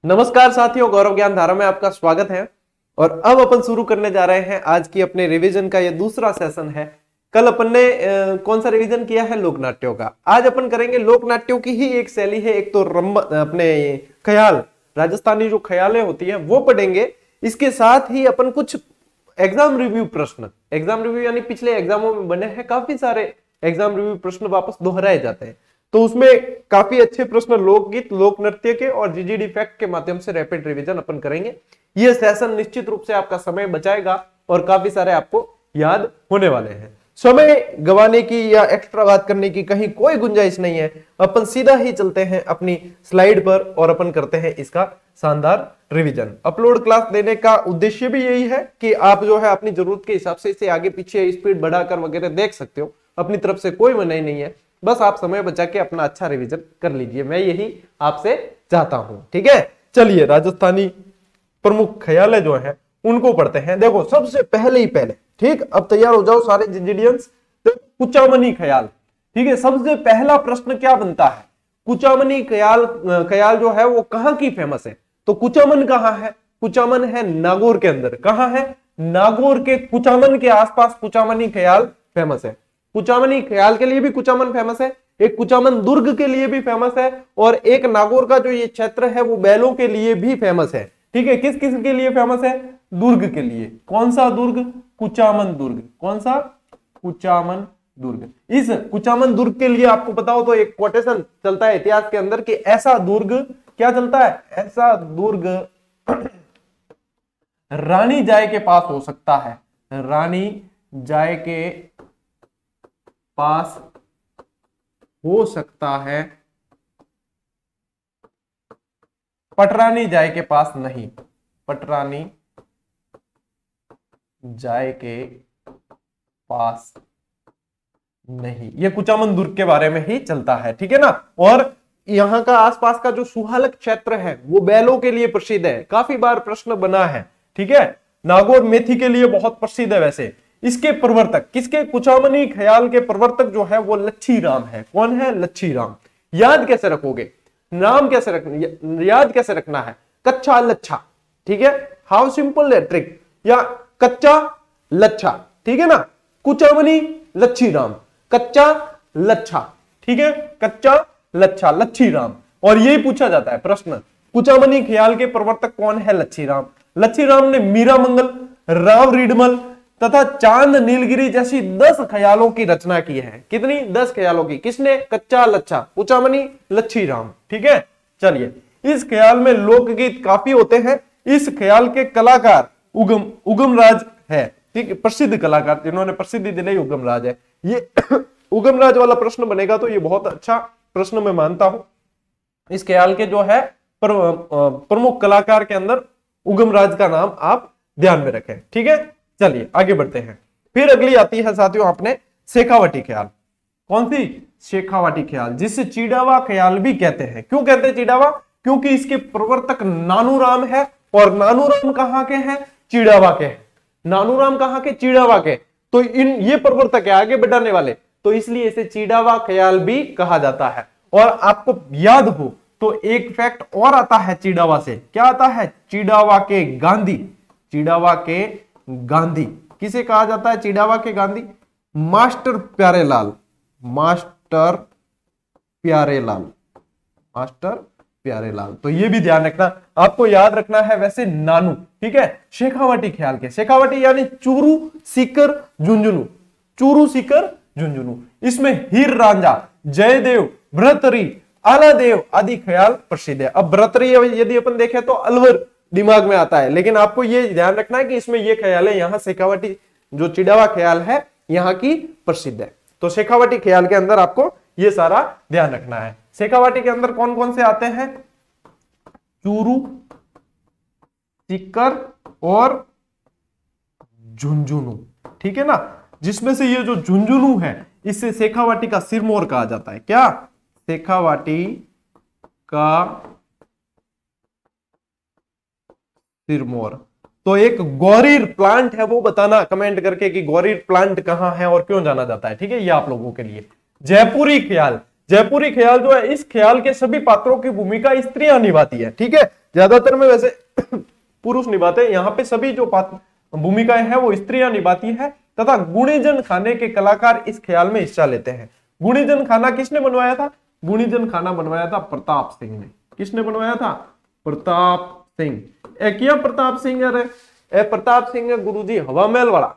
नमस्कार साथियों, गौरव ज्ञान धारा में आपका स्वागत है। और अब अपन शुरू करने जा रहे हैं आज की अपने रिवीजन का ये दूसरा सेशन है। कल अपन ने कौन सा रिवीजन किया है? लोकनाट्यों का। आज अपन करेंगे लोकनाट्यों की ही एक शैली है, एक तो अपने ख्याल, राजस्थानी जो ख्यालें होती हैं वो पढ़ेंगे। इसके साथ ही अपन कुछ एग्जाम रिव्यू प्रश्न, एग्जाम रिव्यू यानी पिछले एग्जामों में बने हैं काफी सारे एग्जाम रिव्यू प्रश्न वापस दोहराए जाते हैं, तो उसमें काफी अच्छे प्रश्न लोकगीत, लोक नृत्य के और जीजीडी फैक्ट के माध्यम से रैपिड रिवीजन अपन करेंगे। यह सेशन निश्चित रूप से आपका समय बचाएगा और काफी सारे आपको याद होने वाले हैं। समय गंवाने की या एक्स्ट्रा बात करने की कहीं कोई गुंजाइश नहीं है। अपन सीधा ही चलते हैं अपनी स्लाइड पर और अपन करते हैं इसका शानदार रिवीजन। अपलोड क्लास देने का उद्देश्य भी यही है कि आप जो है अपनी जरूरत के हिसाब से इसे आगे पीछे स्पीड बढ़ाकर वगैरह देख सकते हो। अपनी तरफ से कोई मनाही नहीं है, बस आप समय बचा के अपना अच्छा रिवीजन कर लीजिए, मैं यही आपसे चाहता हूं। ठीक है, चलिए राजस्थानी प्रमुख ख्याल जो है उनको पढ़ते हैं। देखो सबसे पहले, ठीक, अब तैयार हो जाओ सारे जिंजीडियंस। कुचामनी ख्याल, ठीक है। सबसे पहला प्रश्न क्या बनता है? कुचामनी ख्याल जो है वो कहां की फेमस है? तो कुचामन कहां है? कुचामन है नागौर के अंदर। कहां है? नागौर के कुचामन के आसपास कुचामनी ख्याल फेमस है। कुचामनी ख्याल के लिए भी कुचामन फेमस है, एक कुचामन दुर्ग के लिए भी फेमस है, और एक नागौर का जो ये क्षेत्र है वो बैलों के लिए भी फेमस है। ठीक है, किस किस के लिए फेमस है? दुर्ग के लिए। कौन सा दुर्ग? कुचामन दुर्ग। कौन सा? कुचामन दुर्ग। इस कुचामन दुर्ग के लिए आपको पता हो तो एक कोटेशन चलता है इतिहास के अंदर कि ऐसा दुर्ग, क्या चलता है? ऐसा दुर्ग रानी जाय के पास हो सकता है। रानी जाय के पास हो सकता है, पटरानी जाय के पास नहीं। पटरानी जाय के पास नहीं। ये कुचामन दुर्ग के बारे में ही चलता है, ठीक है ना। और यहां का आसपास का जो सुहालक क्षेत्र है वो बैलों के लिए प्रसिद्ध है, काफी बार प्रश्न बना है। ठीक है, नागौर मेथी के लिए बहुत प्रसिद्ध है। वैसे इसके प्रवर्तक किसके? कुचामनी ख्याल के प्रवर्तक जो है वो लच्छी राम है। कौन है? लच्छी राम। याद कैसे रखोगे? नाम कैसे रखना, याद कैसे रखना है? कच्चा लच्छा, ठीक है। हाउ सिंपल है ट्रिक, या कच्चा लच्छा, ठीक है ना। कुचामनी लच्छी राम, कच्चा लच्छा, ठीक है। कच्चा लच्छा, लच्छी राम। और यही पूछा जाता है प्रश्न, कुचामनी ख्याल के प्रवर्तक कौन है? लच्छी राम। लच्छी राम ने मीरा मंगल, राव रीडमल तथा चांद नीलगिरी जैसी 10 ख्यालों की रचना की है। कितनी? 10 ख्यालों की। किसने? कच्चा लच्छा, कुचामनी लच्छी राम, ठीक है। चलिए, इस ख्याल में लोकगीत काफी होते हैं। इस ख्याल के कलाकार उगम राज है, ठीक है। प्रसिद्ध कलाकार जिन्होंने प्रसिद्धि दिलाई उगम राज है। ये उगम राज वाला प्रश्न बनेगा तो ये बहुत अच्छा प्रश्न मैं मानता हूं। इस ख्याल के जो है प्रमुख कलाकार के अंदर उगम राज का नाम आप ध्यान में रखें, ठीक है। चलिए आगे बढ़ते हैं। फिर अगली आती है साथियों अपने शेखावटी ख्याल। कौन सी? शेखावटी ख्याल, जिसे चिड़ावा ख्याल भी कहते हैं। क्यों कहते हैं चिड़ावा? क्योंकि इसके प्रवर्तक नानूराम है, और नानूराम कहां के हैं? चिड़ावा के हैं। नानूराम कहां के? चिड़ावा के। तो ये प्रवर्तक है आगे बढ़ाने वाले, तो इसलिए इसे चिड़ावा ख्याल भी कहा जाता है। और आपको याद हो तो एक फैक्ट और आता है चिड़ावा से। क्या आता है? चिड़ावा के गांधी। चिड़ावा के गांधी किसे कहा जाता है? चिड़ावा के Gandhi master Pyarelal. Master Pyarelal, master Pyarelal. तो ये भी ध्यान रखना, आपको याद रखना है वैसे नानू, ठीक है। शेखावटी ख्याल के, शेखावटी यानी चूरू सीकर झुंझुनू। चूरू सीकर झुंझुनू। इसमें हीर रांझा, जयदेव, भ्रतरी, आलादेव आदि ख्याल प्रसिद्ध है। अब भ्रतरी यदि अपन देखें तो अलवर दिमाग में आता है, लेकिन आपको ये ध्यान रखना है कि इसमें ये ख्याल है, यहां शेखावटी जो चिड़ावा ख्याल है यहां की प्रसिद्ध है। तो शेखावटी ख्याल के अंदर आपको ये सारा ध्यान रखना है। शेखावटी के अंदर कौन कौन से आते हैं? चूरू, सीकर और झुंझुनू, ठीक है ना। जिसमें से ये जो झुंझुनू है इससे शेखावटी का सिरमौर कहा जाता है। क्या? शेखावटी का सिरमौर। तो एक गौरीर प्लांट है, वो बताना कमेंट करके कि गौरीर प्लांट कहां है और क्यों जाना जाता है, ठीक है। ये आप लोगों के लिए। जयपुरी ख्याल, जयपुरी ख्याल जो है, इस ख्याल के सभी पात्रों की भूमिका स्त्रियां निभाती है, ठीक है। ज्यादातर में वैसे पुरुष निभाते हैं, यहाँ पे सभी जो भूमिकाएं हैं वो स्त्रियां निभाती है। तथा गुणीजन खाने के कलाकार इस ख्याल में हिस्सा लेते हैं। गुणीजन खाना किसने बनवाया था? गुणीजन खाना बनवाया था प्रताप सिंह ने। किसने बनवाया था? प्रताप सिंह। क्या प्रताप सिंह? अरे प्रताप सिंह गुरुजी हवामहल वाला,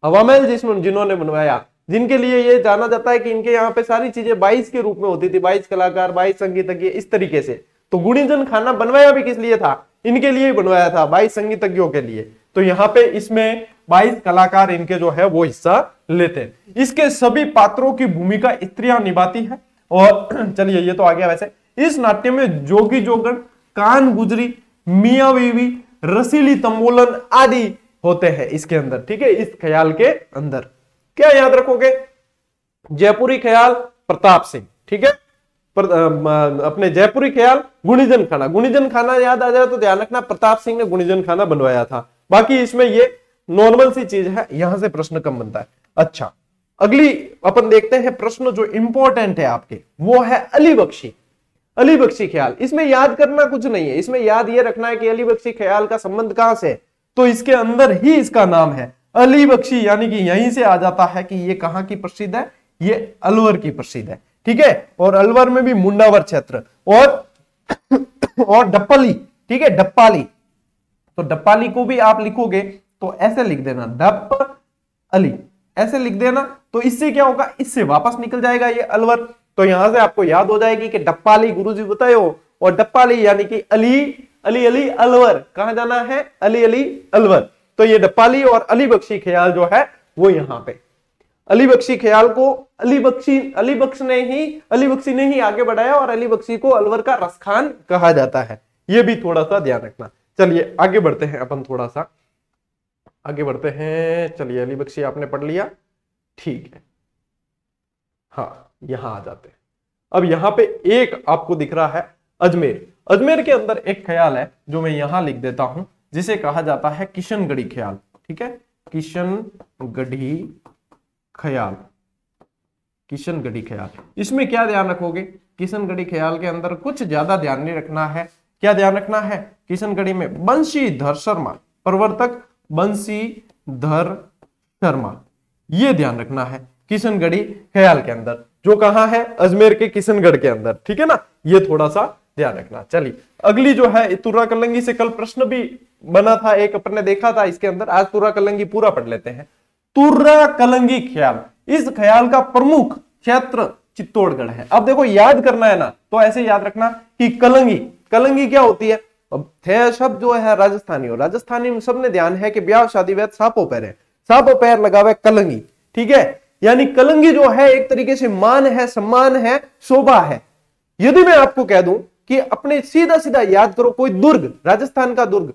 हवामहल जिन्होंने बनवाया, जिनके लिए ये जाना जाता है कि इनके यहाँ पे सारी चीजें 22 के रूप में होती थी, 22 कलाकार, 22 संगीतज्ञ, इस तरीके से। तो गुणीजन खाना बनवाया भी किस लिए था? इनके लिए ही बनवाया था, 22 संगीतज्ञों के लिए। तो यहाँ पे इसमें 22 कलाकार इनके जो है वो हिस्सा लेते हैं। इसके सभी पात्रों की भूमिका स्त्रियां निभाती है। और चलिए ये तो आ गया। वैसे इस नाट्य में जोगी जोगण, कान गुजरी, मियां बीवी, रसीली तंबोलन आदि होते हैं इसके अंदर, ठीक है, इस ख्याल के अंदर। क्या याद रखोगे? जयपुरी ख्याल प्रताप सिंह, ठीक है, अपने जयपुरी ख्याल गुणीजन खाना। गुणीजन खाना याद आ जाए तो ध्यान रखना प्रताप सिंह ने गुणीजन खाना बनवाया था। बाकी इसमें ये नॉर्मल सी चीज है, यहां से प्रश्न कम बनता है। अच्छा, अगली अपन देखते हैं प्रश्न जो इंपॉर्टेंट है आपके, वो है अली बख्शी। अली बख्शी ख्याल, इसमें याद करना कुछ नहीं है, इसमें याद ये रखना है कि अली बख्शी ख्याल का संबंध कहां से है, तो इसके अंदर ही इसका नाम है अली बख्शी, यानी कि यहीं से आ जाता है कि ये कहां की प्रसिद्ध है, ये अलवर की प्रसिद्ध है, ठीक है। और अलवर में भी मुंडावर क्षेत्र और डप्पली, ठीक है, डप्पाली। तो डप्पाली को भी आप लिखोगे तो ऐसे लिख देना, डप अली, ऐसे लिख देना। तो इससे क्या होगा, इससे वापस निकल जाएगा ये अलवर। तो यहां से आपको याद हो जाएगी कि डप्पाली गुरुजी बताए हो, और डप्पाली यानी कि अली अली अली अलवर, कहां जाना है, अली अली अलवर। तो ये डप्पाली और अली बख्शी ख्याल जो है वो यहां पे, अली बख्शी ख्याल को अली बख्शी ने ही आगे बढ़ाया, और अली बख्शी को अलवर का रसखान कहा जाता है। ये भी थोड़ा सा ध्यान रखना। चलिए आगे बढ़ते हैं, अपन थोड़ा सा आगे बढ़ते हैं। चलिए अली बख्शी आपने पढ़ लिया, ठीक है। हाँ, यहां आ जाते हैं। अब यहां पे एक आपको दिख रहा है अजमेर। अजमेर के अंदर एक ख्याल है जो मैं यहां लिख देता हूं, जिसे कहा जाता है किशनगढ़ी ख्याल, ठीक है, किशनगढ़ी ख्याल, किशनगढ़ी ख्याल। इसमें क्या ध्यान रखोगे, किशनगढ़ी ख्याल के अंदर कुछ ज्यादा ध्यान नहीं रखना है। क्या ध्यान रखना है, किशनगढ़ी में बंशीधर शर्मा, प्रवर्तक बंशीधर शर्मा, ये ध्यान रखना है किशनगढ़ी ख्याल के अंदर, जो कहां है, अजमेर के किशनगढ़ के अंदर, ठीक है ना, ये थोड़ा सा ध्यान रखना। चलिए अगली जो है तुर्रा कलंगी से कल प्रश्न भी बना था, एक अपन ने देखा था इसके अंदर। आज तुर्रा कलंगी पूरा पढ़ लेते हैं। तुर्रा कलंगी ख्याल, इस ख्याल का प्रमुख क्षेत्र चित्तौड़गढ़ है। अब देखो याद करना है ना, तो ऐसे याद रखना कि कलंगी, कलंगी क्या होती है, थे शब्द जो है राजस्थानी, और राजस्थानी में सबने ध्यान है कि ब्याह शादी वैद सापो पैर है, सापो पैर लगावे कलंगी, ठीक है। यानी कलंगी जो है एक तरीके से मान है, सम्मान है, शोभा है। यदि मैं आपको कह दूं कि अपने सीधा सीधा याद करो कोई दुर्ग, राजस्थान का दुर्ग,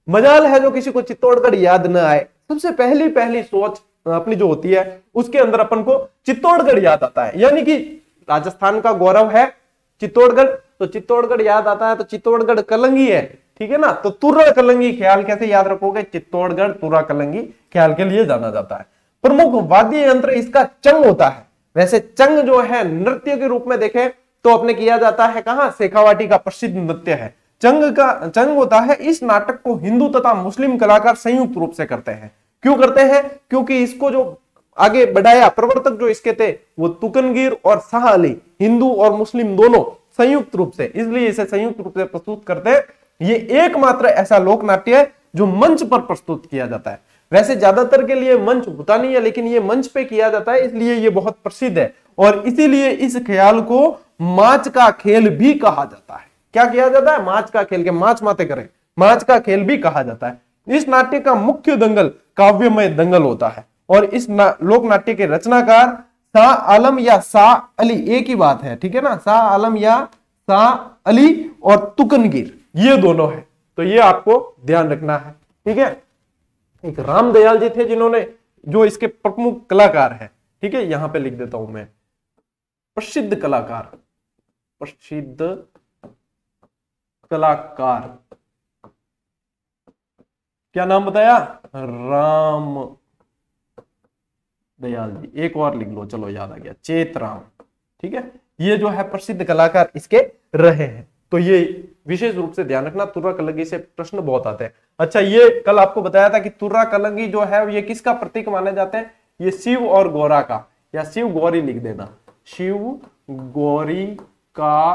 मजाल है जो किसी को चित्तौड़गढ़ याद न आए। सबसे पहली सोच अपनी जो होती है उसके अंदर अपन को चित्तौड़गढ़ याद आता है, यानी कि राजस्थान का गौरव है चित्तौड़गढ़, तो चित्तौड़गढ़ याद आता है, तो चित्तौड़गढ़ कलंगी है, ठीक है ना। तो तुर्रा कलंगी ख्याल कैसे याद रखोगे, चित्तौड़गढ़ तुर्रा कलंगी ख्याल के लिए जाना जाता है। प्रमुख वाद्य यंत्र इसका चंग होता है। वैसे चंग जो है नृत्य के रूप में देखें तो अपने किया जाता है कहां, शेखावाटी का प्रसिद्ध नृत्य है। चंग होता है। इस नाटक को हिंदू तथा मुस्लिम कलाकार संयुक्त रूप से करते हैं। क्यों करते हैं, क्योंकि इसको जो आगे बढ़ाया, प्रवर्तक जो इसके थे वो तुकनगीर और शाह अली, हिंदू और मुस्लिम दोनों संयुक्त रूप से, इसलिए इसे संयुक्त रूप से प्रस्तुत करते हैं। ये एकमात्र ऐसा लोक नाट्य है जो मंच पर प्रस्तुत किया जाता है। वैसे ज्यादातर के लिए मंच होता नहीं है, लेकिन ये मंच पे किया जाता है, इसलिए ये बहुत प्रसिद्ध है। और इसीलिए इस ख्याल को माच का खेल भी कहा जाता है। क्या किया जाता है, माच का खेल, के माच माते करें, माच का खेल भी कहा जाता है। इस नाट्य का मुख्य दंगल काव्यमय दंगल होता है, और इस लोक नाट्य के रचनाकार शाह आलम या शाह अली, एक ही बात है, ठीक है ना, शाह आलम या शाह अली और तुकनगीर, ये दोनों है। तो ये आपको ध्यान रखना है, ठीक है। एक रामदयाल जी थे जिन्होंने, जो इसके प्रमुख कलाकार हैं, ठीक है, यहां पे लिख देता हूं मैं, प्रसिद्ध कलाकार, प्रसिद्ध कलाकार, क्या नाम बताया, राम दयाल जी। एक और लिख लो, चलो याद आ गया, चेतराम, ठीक है। ये जो है प्रसिद्ध कलाकार इसके रहे हैं। तो ये विशेष रूप से ध्यान रखना, तुर्रा कलंगी से प्रश्न बहुत आते हैं। अच्छा, ये कल आपको बताया था कि तुर्रा कलंगी जो है ये किसका प्रतीक माने जाते हैं? ये शिव और गौरा का, या शिव गौरी लिख देना, शिव गौरी का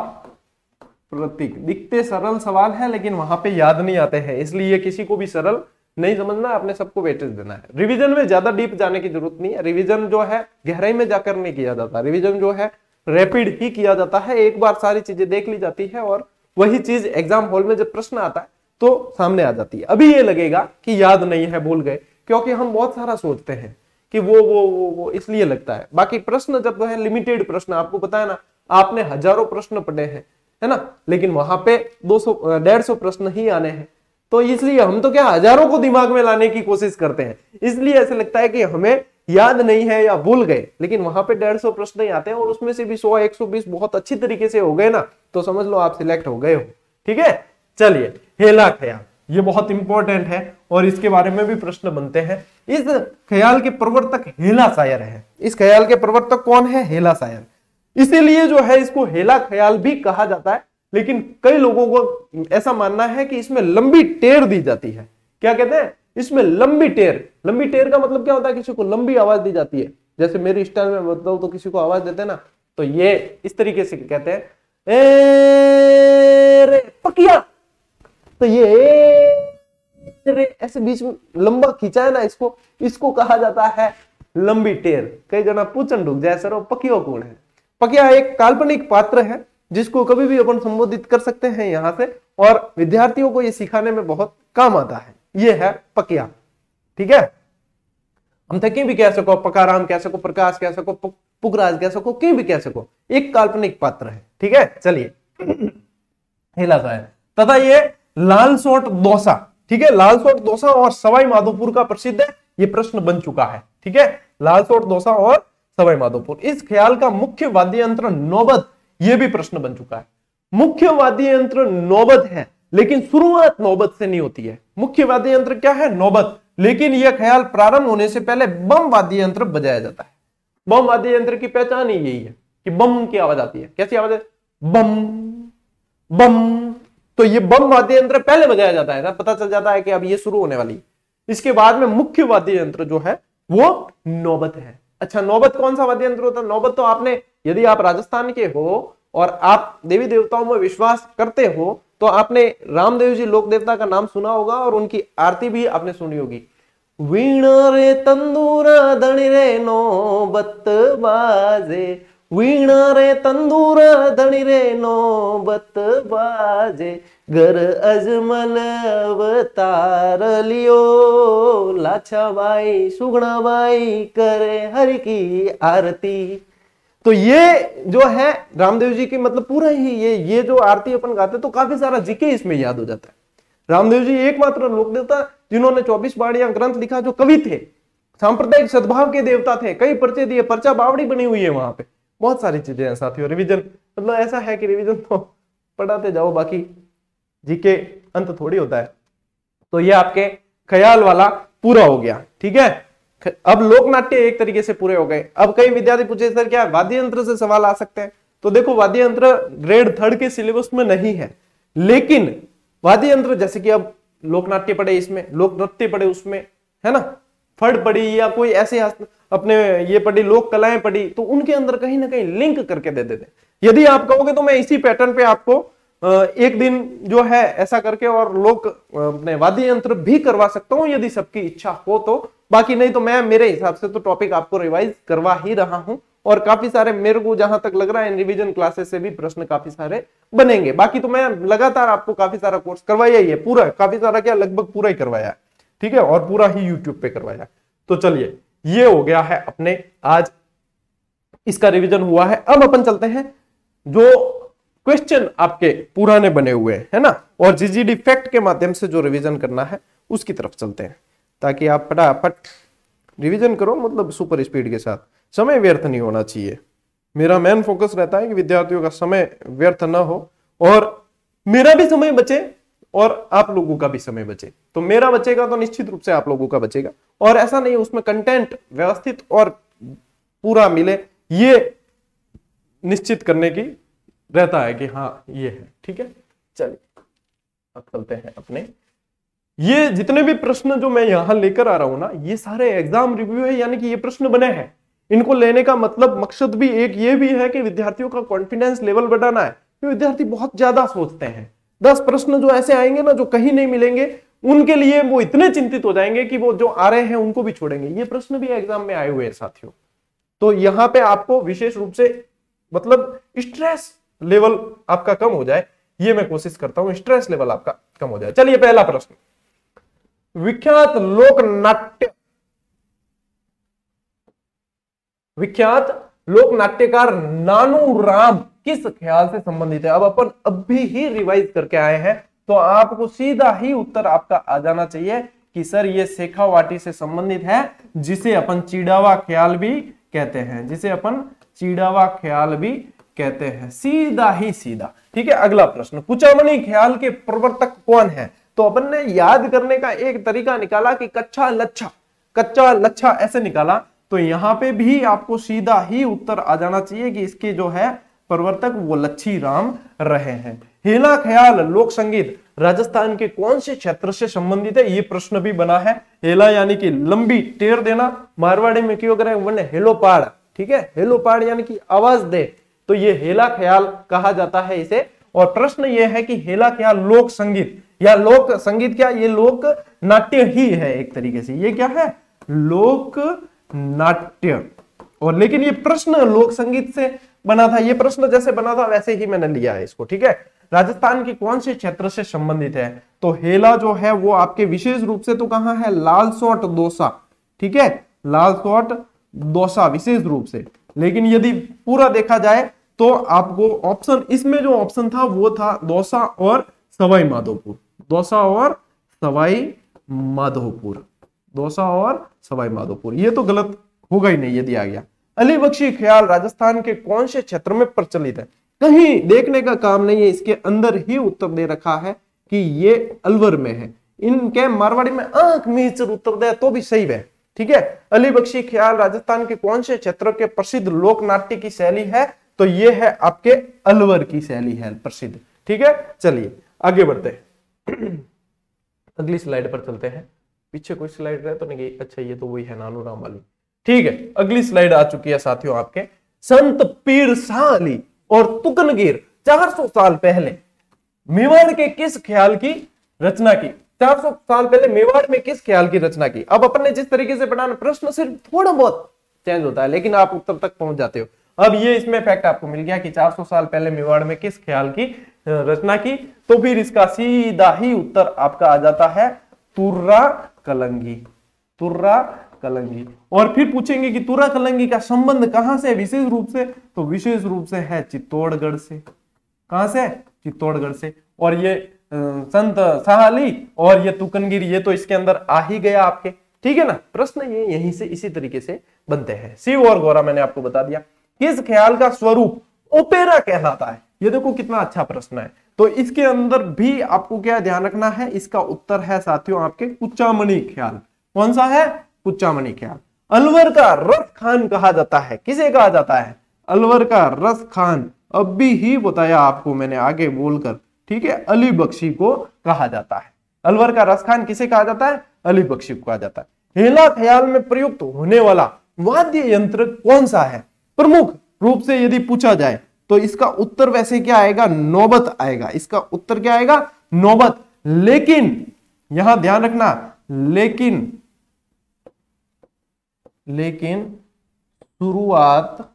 प्रतीक। दिखते सरल सवाल है लेकिन वहां पे याद नहीं आते हैं, इसलिए किसी को भी सरल नहीं समझना, अपने सबको वेटेज देना है। रिवीजन में ज्यादा डीप जाने की जरूरत नहीं है, रिवीजन जो है गहराई में जाकर नहीं किया जाता, रिवीजन जो है रैपिड ही किया जाता है, एक बार सारी चीजें देख ली जाती है और वही चीज एग्जाम हॉल में जब प्रश्न आता है तो सामने आ जाती है। अभी ये लगेगा कि याद नहीं है, भूल गए, क्योंकि हम बहुत सारा सोचते हैं कि वो इसलिए लगता है। बाकी प्रश्न जब है लिमिटेड प्रश्न, आपको पता है ना, आपने हजारों प्रश्न पढ़े हैं, है ना, लेकिन वहां पे 200-150 प्रश्न ही आने हैं, तो इसलिए हम तो क्या हजारों को दिमाग में लाने की कोशिश करते हैं, इसलिए ऐसा लगता है कि हमें याद नहीं है या भूल गए, लेकिन वहां पे 150 प्रश्न ही आते हैं और उसमें से भी 100-120 बहुत अच्छी तरीके से हो गए ना, तो समझ लो आप सिलेक्ट हो गए हो। ठीक है, चलिए, हेला ख्याल, ये बहुत इंपॉर्टेंट है और इसके बारे में भी प्रश्न बनते हैं। इस ख्याल के प्रवर्तक हेला शायर है। इस ख्याल के प्रवर्तक कौन है? हेला शायर। इसीलिए जो है इसको हेला ख्याल भी कहा जाता है, लेकिन कई लोगों को ऐसा मानना है कि इसमें लंबी टेर दी जाती है। क्या कहते हैं? इसमें लंबी टेर। लंबी टेर का मतलब क्या होता है? किसी को लंबी आवाज दी जाती है। जैसे मेरी स्टाइल में बताऊं तो किसी को आवाज देते हैं ना, तो ये इस तरीके से कहते हैं, ए रे पकिया, तो ये ऐसे बीच में लंबा खींचा है ना, इसको कहा जाता है लंबी टेर। कई जना पूछन ढुक जाए, सर वो पकियो कौन है? पकिया एक काल्पनिक पात्र है जिसको कभी भी अपन संबोधित कर सकते हैं यहां से, और विद्यार्थियों को ये सिखाने में बहुत काम आता है। ये है पकिया। ठीक है, हम थे भी कह सको, पकाराम कह सको, प्रकाश कह सको, पुखराज कह सको, कहीं भी कह सको, एक काल्पनिक पात्र है। ठीक है, चलिए, हेला शायर। तथा ये लालसोट दौसा, ठीक है, लालसोट दौसा और सवाई माधोपुर का प्रसिद्ध है, ये प्रश्न बन चुका है। ठीक है, लालसोट दौसा और सवाई माधोपुर। इस ख्याल का मुख्य वाद्य यंत्र नौबत, ये भी प्रश्न बन चुका है। मुख्य वाद्य यंत्र नौबत है, लेकिन शुरुआत नौबत से नहीं होती है। मुख्य वाद्य यंत्र क्या है? नौबत। लेकिन यह ख्याल प्रारंभ होने से पहले बम वाद्य यंत्र बजाया जाता है। बम वाद्य यंत्र की पहचान ही यही है कि बम की आवाज आती है। कैसी आवाज है? बम बम। तो ये बम वाद्य यंत्र पहले बजाया जाता है, पता चल जाता है कि अब ये शुरू होने वाली। इसके बाद में मुख्य वाद्य यंत्र जो है वो नौबत है। अच्छा, नौबत कौन सा वाद्य यंत्र होता है? नौबत तो आपने, यदि आप राजस्थान के हो और आप देवी देवताओं में विश्वास करते हो तो आपने रामदेव जी लोक देवता का नाम सुना होगा और उनकी आरती भी आपने सुनी होगी। वीणा रे तंदूरा धनी रे नौबत बाजे, वीणा रे तंदूरा धनी रे नौबत बाजे, घर अजमल अवतार लियो, लाछाबाई सुगुणाबाई करे हरि की आरती। तो ये जो है रामदेव जी की, मतलब पूरा ही ये जो आरती अपन गाते तो काफी सारा जीके इसमें याद हो जाता है। रामदेव जी एकमात्र लोक देवता जिन्होंने 24 बाणियां ग्रंथ लिखा, जो कवि थे, सांप्रदायिक सद्भाव के देवता थे, कई पर्चे दिए, पर्चा बावड़ी बनी हुई है वहां पे, बहुत सारी चीजें हैं साथियों। रिवीजन मतलब ऐसा है कि रिवीजन तो पढ़ाते जाओ, बाकी जीके अंत थोड़ी होता है। तो ये आपके ख्याल वाला पूरा हो गया। ठीक है, अब लोक नाट्य एक तरीके से पूरे हो गए। अब कई विद्यार्थी पूछे, सर क्या वाद्य यंत्र से सवाल आ सकते हैं? तो देखो, वाद्य यंत्र ग्रेड 3 के सिलेबस में नहीं है, लेकिन वाद्य यंत्र जैसे कि अब लोक नाट्य पढ़े, इसमें लोक नृत्य पढ़े, उसमें है ना, फड़ पढ़ी या कोई ऐसे अपने ये पढ़ी, लोक कलाएं पढ़ी, तो उनके अंदर कहीं ना कहीं लिंक करके दे देते। यदि आप कहोगे तो मैं इसी पैटर्न पे आपको एक दिन जो है ऐसा करके और लोक अपने वाद्य यंत्र भी करवा सकता हूं, यदि सबकी इच्छा हो तो। बाकी नहीं तो मैं मेरे हिसाब से तो टॉपिक आपको रिवाइज करवा ही रहा हूं, और काफी सारे मेरे को जहां तक लग रहा है रिवीजन क्लासेस से भी प्रश्न काफी सारे बनेंगे। बाकी तो मैं लगातार आपको काफी सारा कोर्स करवाया ही है, पूरा काफी सारा क्या, लगभग पूरा ही करवाया है। ठीक है, और पूरा ही यूट्यूब पे करवाया। तो चलिए, ये हो गया है अपने आज इसका रिवीजन हुआ है। अब अपन चलते हैं जो क्वेश्चन आपके पुराने बने हुए है ना, और जीजीडी फैक्ट के माध्यम से जो रिवीजन करना है उसकी तरफ चलते हैं, ताकि आप फटाफट रिवीजन करो, मतलब सुपर स्पीड के साथ। समय व्यर्थ नहीं होना चाहिए। मेरा मेन फोकस रहता है कि विद्यार्थियों का समय व्यर्थ ना हो, और मेरा भी समय बचे और आप लोगों का भी समय बचे। तो मेरा बचेगा तो निश्चित रूप से आप लोगों का बचेगा, और ऐसा नहीं उसमें कंटेंट व्यवस्थित और पूरा मिले, ये निश्चित करने की रहता है कि हाँ ये है। ठीक है, चलिए अब चलते हैं अपने, ये जितने भी प्रश्न जो मैं यहां लेकर आ रहा हूं ना, ये सारे एग्जाम रिव्यू है, यानी कि ये प्रश्न बने हैं। इनको लेने का मतलब मकसद भी एक ये भी है कि विद्यार्थियों का कॉन्फिडेंस लेवल बढ़ाना है। तो विद्यार्थी बहुत ज्यादा सोचते हैं, 10 प्रश्न जो ऐसे आएंगे ना जो कहीं नहीं मिलेंगे, उनके लिए वो इतने चिंतित हो जाएंगे कि वो जो आ रहे हैं उनको भी छोड़ेंगे। ये प्रश्न भी एग्जाम में आए हुए हैं साथियों। तो यहां पे आपको विशेष रूप से मतलब स्ट्रेस लेवल आपका कम हो जाए, ये मैं कोशिश करता हूं, स्ट्रेस लेवल आपका कम हो जाए। चलिए पहला प्रश्न, विख्यात लोक नाट्यकार नानू राम किस ख्याल से संबंधित है? अब अपन अभी ही रिवाइज करके आए हैं, तो आपको सीधा ही उत्तर आपका आ जाना चाहिए कि सर ये शेखावाटी से संबंधित है, जिसे अपन चिड़ावा ख्याल भी कहते हैं, जिसे अपन चिड़ावा ख्याल भी कहते हैं। सीधा ही सीधा। ठीक है, अगला प्रश्न, कुचामनी ख्याल के प्रवर्तक कौन है? तो अपन ने याद करने का एक तरीका निकाला कि कच्चा लच्छा ऐसे निकाला, तो यहां पे भी आपको सीधा ही उत्तर आ जाना चाहिए कि इसके जो है प्रवर्तक वो लच्छी राम रहे हैं। हेला ख्याल लोक संगीत राजस्थान के कौन से क्षेत्र से संबंधित है? ये प्रश्न भी बना है। हेला यानी कि लंबी टेर देना, मारवाड़ी में क्यों करें वरना हेलो पाड़। ठीक है, हेलो पाड़ यानी कि आवाज दे, तो ये हेला ख्याल कहा जाता है इसे। और प्रश्न ये है कि हेला ख्याल लोक संगीत या लोक संगीत क्या? ये लोक नाट्य ही है एक तरीके से। ये क्या है? लोक नाट्य। और लेकिन ये प्रश्न लोक संगीत से बना था, ये प्रश्न जैसे बना था वैसे ही मैंने लिया है इसको। ठीक है, राजस्थान के कौन से क्षेत्र से संबंधित है? तो हेला जो है वो आपके विशेष रूप से तो कहां है? लालसोट दौसा। ठीक है, लालसोट दौसा विशेष रूप से। लेकिन यदि पूरा देखा जाए तो आपको ऑप्शन, इसमें जो ऑप्शन था वो था दौसा और सवाई माधोपुर। दौसा और सवाई माधोपुर, दौसा और सवाई माधोपुर, ये तो गलत होगा ही नहीं यदि आ गया। अली बख्शी ख्याल राजस्थान के कौन से क्षेत्र में प्रचलित है? कहीं देखने का काम नहीं है, इसके अंदर ही उत्तर दे रखा है कि ये अलवर में है। इनके मारवाड़ी में आंख मीचर उत्तर दे तो भी सही है। ठीक है, अली बख्शी ख्याल राजस्थान के कौन से क्षेत्र के प्रसिद्ध लोक नाट्य की शैली है? तो ये है आपके अलवर की शैली है प्रसिद्ध। ठीक है, चलिए आगे बढ़ते हैं, अगली स्लाइड पर चलते हैं। पीछे कोई स्लाइड रहे तो नहीं गई? अच्छा, ये तो वही है नानू राम वाली। ठीक है, अगली स्लाइड आ चुकी है साथियों आपके। संत पीर शाह अली और तुकनगीर 400 साल पहले मेवाड़ के किस ख्याल की रचना की? 400 साल पहले मेवाड़ में किस ख्याल की रचना की? अब अपन ने जिस तरीके से पढ़ा, प्रश्न सिर्फ थोड़ा बहुत चेंज होता है लेकिन आप उत्तर तक पहुंच जाते हो। अब ये इसमें फैक्ट आपको मिल गया कि 400 साल पहले मेवाड़ में किस ख्याल की रचना की, तो फिर इसका सीधा ही उत्तर आपका आ जाता है तुर्रा कलंगी। तुर्रा कलंगी। और फिर पूछेंगे कि तुर्रा कलंगी का संबंध कहां से? विशेष रूप से, तो विशेष रूप से है चित्तौड़गढ़ से। कहां से? चित्तौड़गढ़ से। और ये संत शाह अली और ये तुकनगिर, ये तो इसके अंदर आ ही गया आपके। ठीक है ना, प्रश्न ये यहीं से इसी तरीके से बनते हैं। शिव और गौरा मैंने आपको बता दिया। किस ख्याल का स्वरूप ओपेरा कहलाता है? ये देखो कितना अच्छा प्रश्न है। तो इसके अंदर भी आपको क्या ध्यान रखना है? इसका उत्तर है साथियों आपके कुचामनी ख्याल। कौन सा है? कुचामनी ख्याल। अलवर का रस खान कहा जाता है, किसे कहा जाता है? अलवर का रस खान अभी ही बताया आपको मैंने आगे बोलकर। ठीक है, अली बख्शी को कहा जाता है। अलवर का रस खान किसे कहा जाता है? अली बख्शी को कहा जाता है। हेला ख्याल में प्रयुक्त होने वाला वाद्य यंत्र कौन सा है? प्रमुख रूप से यदि पूछा जाए तो इसका उत्तर वैसे क्या आएगा? नौबत आएगा। इसका उत्तर क्या आएगा? नौबत। लेकिन यहां ध्यान रखना, लेकिन शुरुआत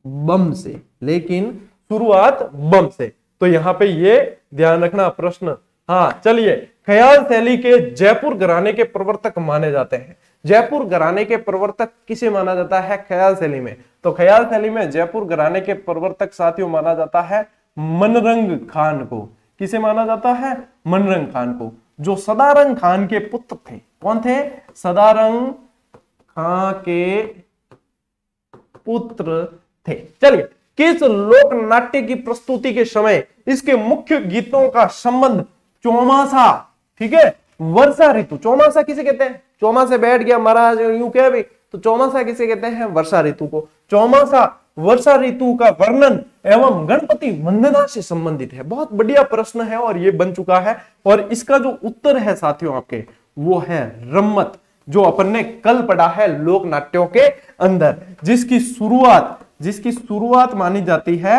बम से, लेकिन शुरुआत बम से। तो यहां पे ये ध्यान रखना प्रश्न। हाँ चलिए, ख्याल शैली के जयपुर घराने के प्रवर्तक माने जाते हैं। जयपुर घराने के प्रवर्तक किसे माना जाता है ख्याल शैली में? तो ख्याल शैली में जयपुर घराने के प्रवर्तक साथियों माना जाता है मनरंग खान को। किसे माना जाता है? मनरंग खान को, जो सदारंग खान के पुत्र थे। कौन थे? सदारंग खान के पुत्र थे। चलिए, किस लोक नाट्य की प्रस्तुति के समय इसके मुख्य गीतों का संबंध चौमासा, ठीक है, वर्षा ऋतु। चौमासा किसे कहते हैं? चौमासे बैठ गया महाराज यूं कह भी, तो चौमासा किसे कहते हैं? वर्षा ऋतु को। चौमासा वर्षा ऋतु का वर्णन एवं गणपति वंदना से संबंधित है। बहुत बढ़िया प्रश्न है और ये बन चुका है। और इसका जो उत्तर है साथियों आपके, वो है रम्मत, जो अपन ने कल पढ़ा है लोक नाट्यों के अंदर, जिसकी शुरुआत मानी जाती है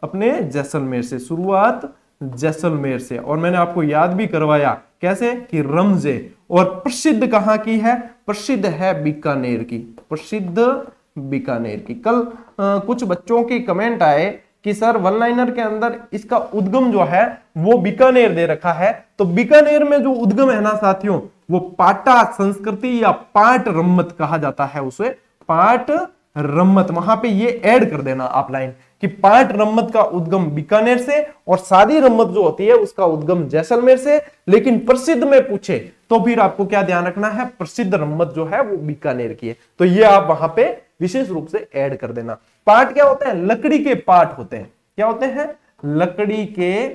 अपने जैसलमेर से, शुरुआत जैसलमेर से। और मैंने आपको याद भी करवाया कैसे कि रमजे। और प्रसिद्ध कहां की है? प्रसिद्ध है बीकानेर की, प्रसिद्ध बीकानेर की। कल कुछ बच्चों की कमेंट आए कि सर वन लाइनर के अंदर इसका उद्गम जो है वो बीकानेर दे रखा है। तो बीकानेर में जो उद्गम है ना साथियों, वो पाटा संस्कृति या पाट रम्मत कहा जाता है उसे, पाट रम्मत। वहां पे ये ऐड कर देना आप लाइन कि पाट रम्मत का उद्गम बीकानेर से और सादी रम्मत जो होती है उसका उद्गम जैसलमेर से। लेकिन प्रसिद्ध में पूछे तो फिर आपको क्या ध्यान रखना है, प्रसिद्ध रम्मत जो है वो बीकानेर की है। तो ये आप वहां पे विशेष रूप से ऐड कर देना। पाट क्या होते हैं? लकड़ी के पाट होते हैं। क्या होते हैं? लकड़ी के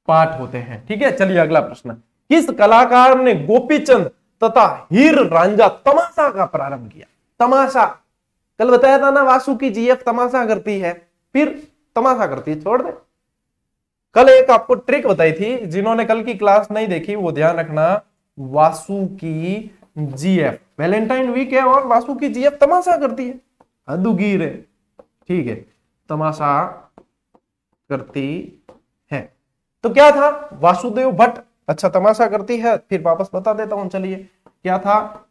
पाट होते हैं। ठीक है, चलिए अगला प्रश्न। किस कलाकार ने गोपीचंद तथा हीर रांझा तमाशा का प्रारंभ किया? तमाशा कल बताया था ना, वासुकी जीएफ तमाशा करती है, फिर तमाशा करती है, छोड़ दे। कल एक आपको ट्रिक बताई थी, जिन्होंने कल की क्लास नहीं देखी वो ध्यान रखना। वासुकी जीएफ वैलेंटाइन वीक है और वासुकी जीएफ तमाशा करती है, हदुगीर है। ठीक है, तमाशा करती है। तो क्या था? वासुदेव भट्ट। अच्छा, तमाशा करती है, फिर वापस बता देता हूं। चलिए, क्या था?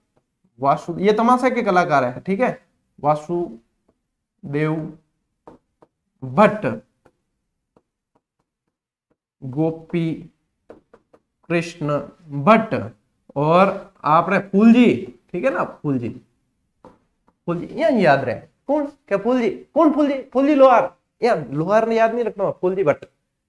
ये तमाशा के कलाकार है। ठीक है, वासुदेव भट्ट, गोपी कृष्ण भट्ट और आपने फूलजी। ठीक है ना, फूलजी, फूलजी यहाँ याद रहे। कौन? क्या फूलजी? कौन फूलजी? फूलजी लोहार। यहाँ लोहार ने याद नहीं रखना, फूलजी भट्ट।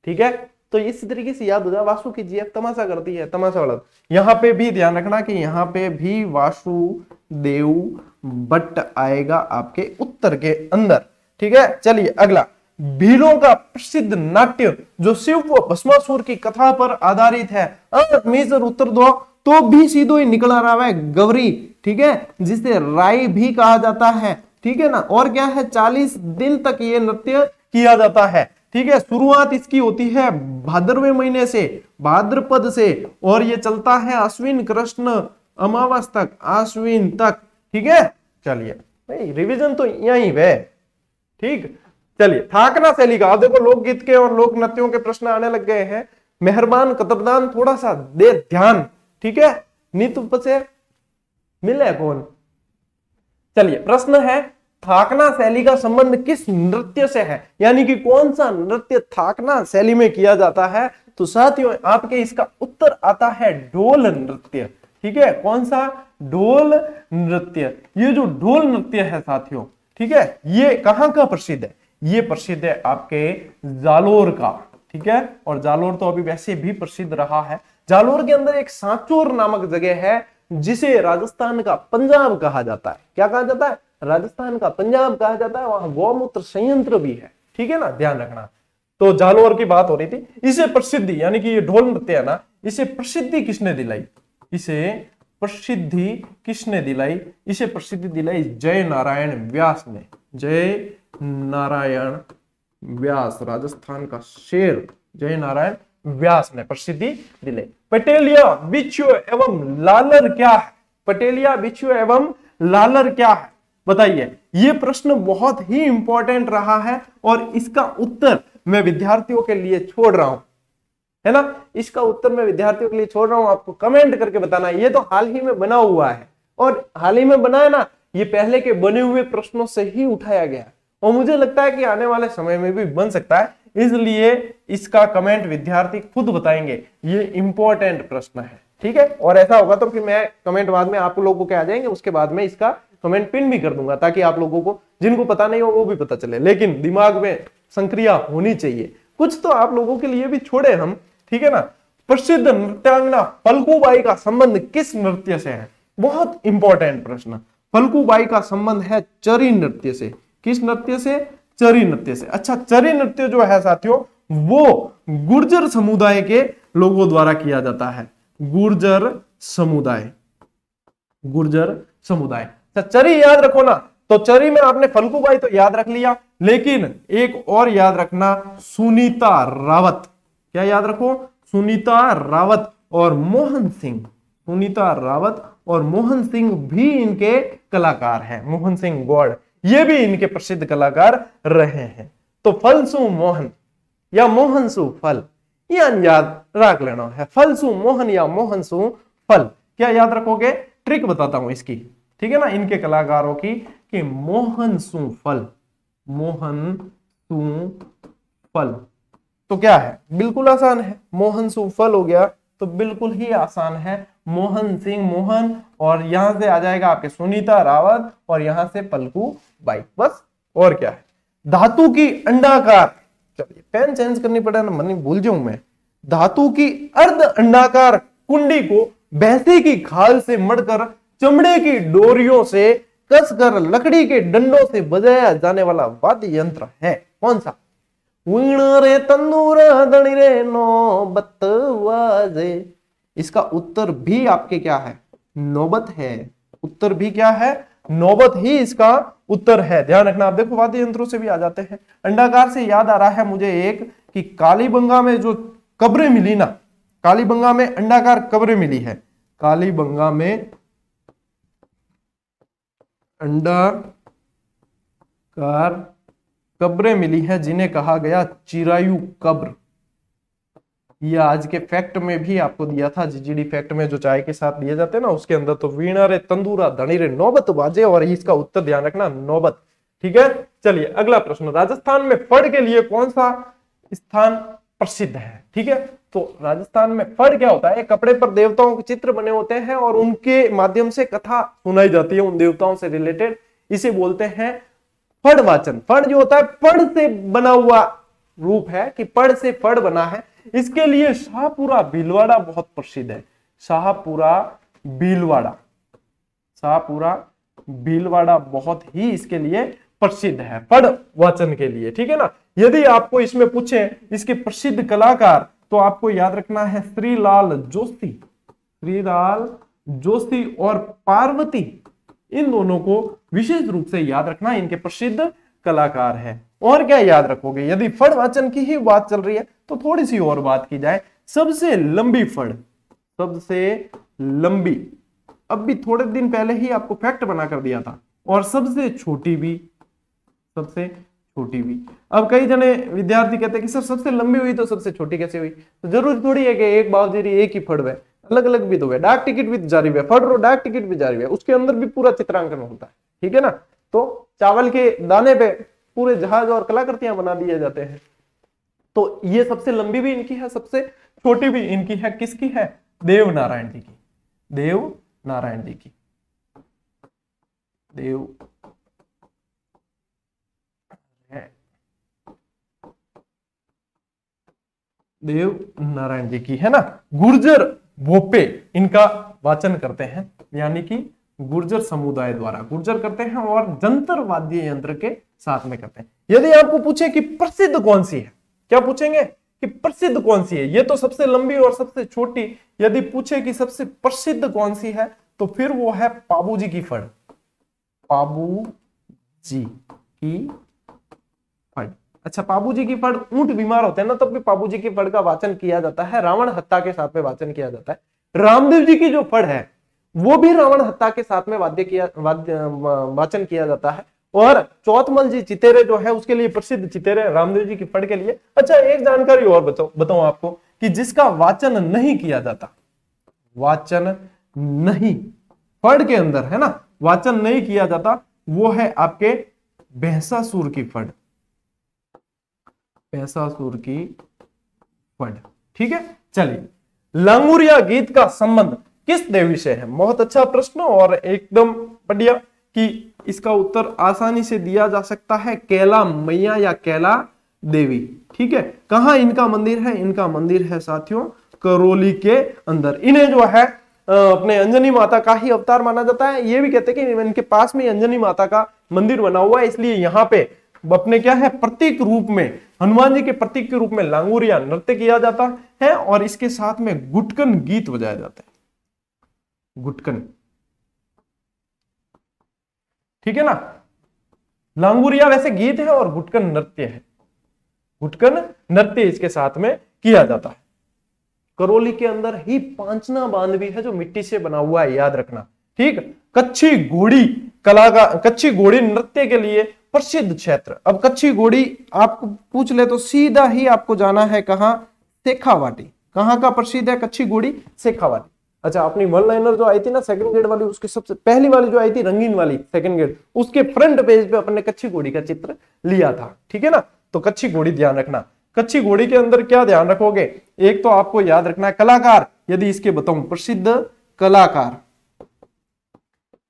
ठीक है, तो इस तरीके से याद हो जाए। वासुकी जीएफ तमाशा करती है, तमाशा वाला। यहां पे भी ध्यान रखना कि यहां पे भी वासुदेव भट्ट आएगा आपके उत्तर के अंदर। ठीक है, चलिए अगला। भीलों का प्रसिद्ध नाट्य जो शिव व भस्मासुर की कथा पर आधारित है, मेजर उत्तर दो तो भी सीधो ही निकल आ रहा है गौरी। ठीक है, जिसे राई भी कहा जाता है। ठीक है ना, और क्या है? 40 दिन तक ये नृत्य किया जाता है। ठीक है, शुरुआत इसकी होती है भाद्रवे महीने से, भाद्रपद से, और ये चलता है अश्विन कृष्ण अमावस तक, अश्विन तक। ठीक है, चलिए भाई रिवीजन तो यही है। ठीक, चलिए थाकना शैली का। आप देखो लोकगीत के और लोक नृत्यों के प्रश्न आने लग गए हैं। मेहरबान कतरदान थोड़ा सा दे ध्यान। ठीक है, नीतु से मिले कौन? चलिए, प्रश्न है थाकना शैली का संबंध किस नृत्य से है, यानी कि कौन सा नृत्य थाकना शैली में किया जाता है? तो साथियों आपके इसका उत्तर आता है ढोल नृत्य। ठीक है, कौन सा? ढोल नृत्य। ये जो ढोल नृत्य है साथियों, ठीक है, ये कहां का प्रसिद्ध है? ये प्रसिद्ध है आपके जालोर का। ठीक है, और जालोर तो अभी वैसे भी प्रसिद्ध रहा है। जालोर के अंदर एक सांचौर नामक जगह है जिसे राजस्थान का पंजाब कहा जाता है। क्या कहा जाता है? राजस्थान का पंजाब कहा जाता है। वहां गौमूत्र संयंत्र भी है। ठीक है ना, ध्यान रखना। तो जालोर की बात हो रही थी। इसे प्रसिद्धि, यानी कि ये ढोल नृत्य है ना, इसे प्रसिद्धि किसने दिलाई? इसे प्रसिद्धि किसने दिलाई? इसे प्रसिद्धि दिलाई जय नारायण व्यास ने। जय नारायण व्यास, राजस्थान का शेर जय नारायण व्यास ने प्रसिद्धि दिलाई। पटेलिया बिच्छू एवं लालर क्या है? पटेलिया बिच्छू एवं लालर क्या है? बताइए। ये प्रश्न बहुत ही इंपॉर्टेंट रहा है और इसका उत्तर मैं विद्यार्थियों के लिए छोड़ रहा हूं, है ना। इसका उत्तर मैं विद्यार्थियों के लिए छोड़ रहा हूं, आपको कमेंट करके बताना। ये तो हाल ही में बना हुआ है और हाल ही में बना है ना, ये पहले के बने हुए प्रश्नों से ही उठाया गया और मुझे लगता है कि आने वाले समय में भी बन सकता है, इसलिए इसका कमेंट विद्यार्थी खुद बताएंगे। ये इंपॉर्टेंट प्रश्न है, ठीक है। और ऐसा होगा तो फिर मैं कमेंट बाद में आप लोगों के आ जाएंगे, उसके बाद में इसका कमेंट पिन भी कर दूंगा ताकि आप लोगों को, जिनको पता नहीं हो वो भी पता चले। लेकिन दिमाग में संक्रिया होनी चाहिए, कुछ तो आप लोगों के लिए भी छोड़े हम, ठीक है ना। प्रसिद्ध नृत्यांगना फल्गुबाई का संबंध किस नृत्य से है? बहुत इंपॉर्टेंट प्रश्न। फल्गुबाई का संबंध है चरी नृत्य से। किस नृत्य से? चरी नृत्य से। अच्छा, चरी नृत्य जो है साथियों वो गुर्जर समुदाय के लोगों द्वारा किया जाता है। गुर्जर समुदाय, गुर्जर समुदाय। चरी याद रखो ना, तो चरी में आपने फल्गुबाई तो याद रख लिया, लेकिन एक और याद रखना, सुनीता रावत। क्या याद रखो? सुनीता रावत और मोहन सिंह। सुनीता रावत और मोहन सिंह भी इनके कलाकार हैं। मोहन सिंह गौड़ ये भी इनके प्रसिद्ध कलाकार रहे हैं। तो फलसु मोहन या मोहनसु फल याद रख लेना है। फलसु मोहन या मोहनसु फल। क्या याद रखोगे? ट्रिक बताता हूं इसकी, ठीक है ना, इनके कलाकारों की, कि मोहनसु फल। मोहनसु फल तो क्या है? बिल्कुल आसान है। मोहनसु फल हो गया तो बिल्कुल ही आसान है। मोहन सिंह मोहन, और यहां से आ जाएगा आपके सुनीता रावत, और यहां से पलकू बाई, बस। और क्या है? धातु की अंडाकार, चलिए पेन चेंज करनी पड़े ना, मन भूल जाऊं मैं। धातु की अर्ध अंडाकार कुंडी को भैंसी की खाल से मड़कर चमड़े की डोरियों से कसकर लकड़ी के डंडों से बजाया जाने वाला वाद्य यंत्र है। कौन सा? वीण रे तंदूर धनी रे नौबत वाजे। इसका उत्तर भी आपके क्या है? नौबत है। उत्तर भी क्या है? नौबत ही इसका उत्तर है। ध्यान रखना। आप देखो वाद्य यंत्रों से भी आ जाते हैं। अंडाकार से याद आ रहा है मुझे एक, कि कालीबंगा में जो कब्रें मिली ना, कालीबंगा में अंडाकार कब्रें मिली है। कालीबंगा में अंडाकार कब्रें मिली है जिन्हें कहा गया चिरायु कब्र। ये आज के फैक्ट में भी आपको दिया था, जीजीडी फैक्ट में जो चाय के साथ दिए जाते हैं ना, उसके अंदर। तो वीणा रे तंदूरा धनी रे नौबत बाजे, और इसका उत्तर ध्यान रखना नौबत। ठीक है, चलिए अगला प्रश्न। राजस्थान में फड़ के लिए कौन सा स्थान प्रसिद्ध है? ठीक है, तो राजस्थान में फड़ क्या होता है? कपड़े पर देवताओं के चित्र बने होते हैं और उनके माध्यम से कथा सुनाई जाती है उन देवताओं से रिलेटेड। इसे बोलते हैं फड़ वाचन। फड़ जो होता है पड़ से बना हुआ रूप है, कि पड़ से फड़ बना है। इसके लिए शाहपुरा भीलवाड़ा बहुत प्रसिद्ध है। शाहपुरा भीलवाड़ा, शाहपुरा भीलवाड़ा बहुत ही इसके लिए प्रसिद्ध है फड़ वाचन के लिए। ठीक है ना। यदि आपको इसमें पूछे इसके प्रसिद्ध कलाकार, तो आपको याद रखना है श्रीलाल जोशी। श्रीलाल जोशी और पार्वती, इन दोनों को विशेष रूप से याद रखना, इनके प्रसिद्ध कलाकार हैं। और क्या याद रखोगे? यदि फड़ वाचन की ही बात चल रही है तो थोड़ी सी और बात की जाए। सबसे लंबी फड़, सबसे लंबी, अब भी थोड़े दिन पहले ही आपको फैक्ट बना कर दिया था। और सबसे छोटी भी, सबसे छोटी भी। अब कई जने विद्यार्थी कहते हैं कि सर सबसे लंबी हुई तो सबसे छोटी कैसे हुई? तो जरूरी थोड़ी है कि एक बावजेरी एक ही फड़ है, अलग अलग भी तो है। डाक टिकट भी जारी है, फड़ रो डाक टिकट भी जारी है, उसके अंदर भी पूरा चित्रांकन होता है। ठीक है ना। तो चावल के दाने पे पूरे जहाज और कलाकृतियां बना दिए जाते हैं। तो ये सबसे लंबी भी इनकी है, सबसे छोटी भी इनकी है। किसकी है? देव नारायण जी की। देव नारायण जी की। देव देव नारायण जी की है ना। गुर्जर भोपे इनका वाचन करते हैं, यानी कि गुर्जर समुदाय द्वारा गुर्जर करते हैं और जंतर वाद्य यंत्र के साथ में करते हैं। यदि आपको पूछे कि प्रसिद्ध कौन सी है, क्या पूछेंगे कि प्रसिद्ध कौन सी है? ये तो सबसे लंबी और सबसे छोटी। यदि पूछे कि सबसे प्रसिद्ध कौन सी है, तो फिर वो है पाबू जी की फड़। पाबू जी की फड़। अच्छा, पाबू जी की फड़, ऊंट बीमार होते हैं ना, तब भी पाबू जी की फड़ का वाचन किया जाता है। रावण हत्या के साथ में वाचन किया जाता है। रामदेव जी की जो फड़ है वो भी रावण हत्या के साथ में वाचन किया जाता है। और चौथमल जी चितेरे जो है उसके लिए प्रसिद्ध चितेरे रामदेव जी की फड़ के लिए। अच्छा, एक जानकारी और बताऊं आपको कि जिसका वाचन नहीं किया जाता, वाचन नहीं फड़ के अंदर है ना, वाचन नहीं किया जाता, वो है आपके भैंसासुर की फड़। भैंसासुर की फड़। ठीक है, चलिए। लांगुरिया गीत का संबंध किस देवी से है? बहुत अच्छा प्रश्न और एकदम बढ़िया, कि इसका उत्तर आसानी से दिया जा सकता है कैला मैया या कैला देवी। ठीक है, कहां इनका मंदिर है? इनका मंदिर है साथियों करौली के अंदर। इन्हें जो है अपने अंजनी माता का ही अवतार माना जाता है। ये भी कहते हैं कि इनके पास में अंजनी माता का मंदिर बना हुआ है, इसलिए यहाँ पे अपने क्या है प्रतीक रूप में, हनुमान जी के प्रतीक के रूप में लांगुरिया नृत्य किया जाता है और इसके साथ में गुटकन गीत बजाया जाता है। गुटकन, ठीक है ना। लांगुरिया वैसे गीत है और घुटकन नृत्य है। घुटकन नृत्य इसके साथ में किया जाता है। करौली के अंदर ही पांचना बांध भी है जो मिट्टी से बना हुआ है, याद रखना। ठीक, कच्छी घोड़ी कच्छी घोड़ी नृत्य के लिए प्रसिद्ध क्षेत्र। अब कच्छी घोड़ी आपको पूछ ले तो सीधा ही आपको जाना है कहां, शेखावाटी। कहां का प्रसिद्ध है कच्छी घोड़ी, शेखावाटी। अच्छा, अपनी वन लाइनर जो आई थी ना सेकंड ग्रेड वाली, उसकी सबसे पहली वाली जो आई थी रंगीन वाली सेकंड ग्रेड, उसके फ्रंट पेज पे अपन ने कच्छी घोड़ी का चित्र लिया था। ठीक है ना, तो कच्छी घोड़ी ध्यान रखना। कच्छी घोड़ी के अंदर क्या ध्यान रखोगे, एक तो आपको याद रखना है कलाकार। यदि इसके बताऊं प्रसिद्ध कलाकार,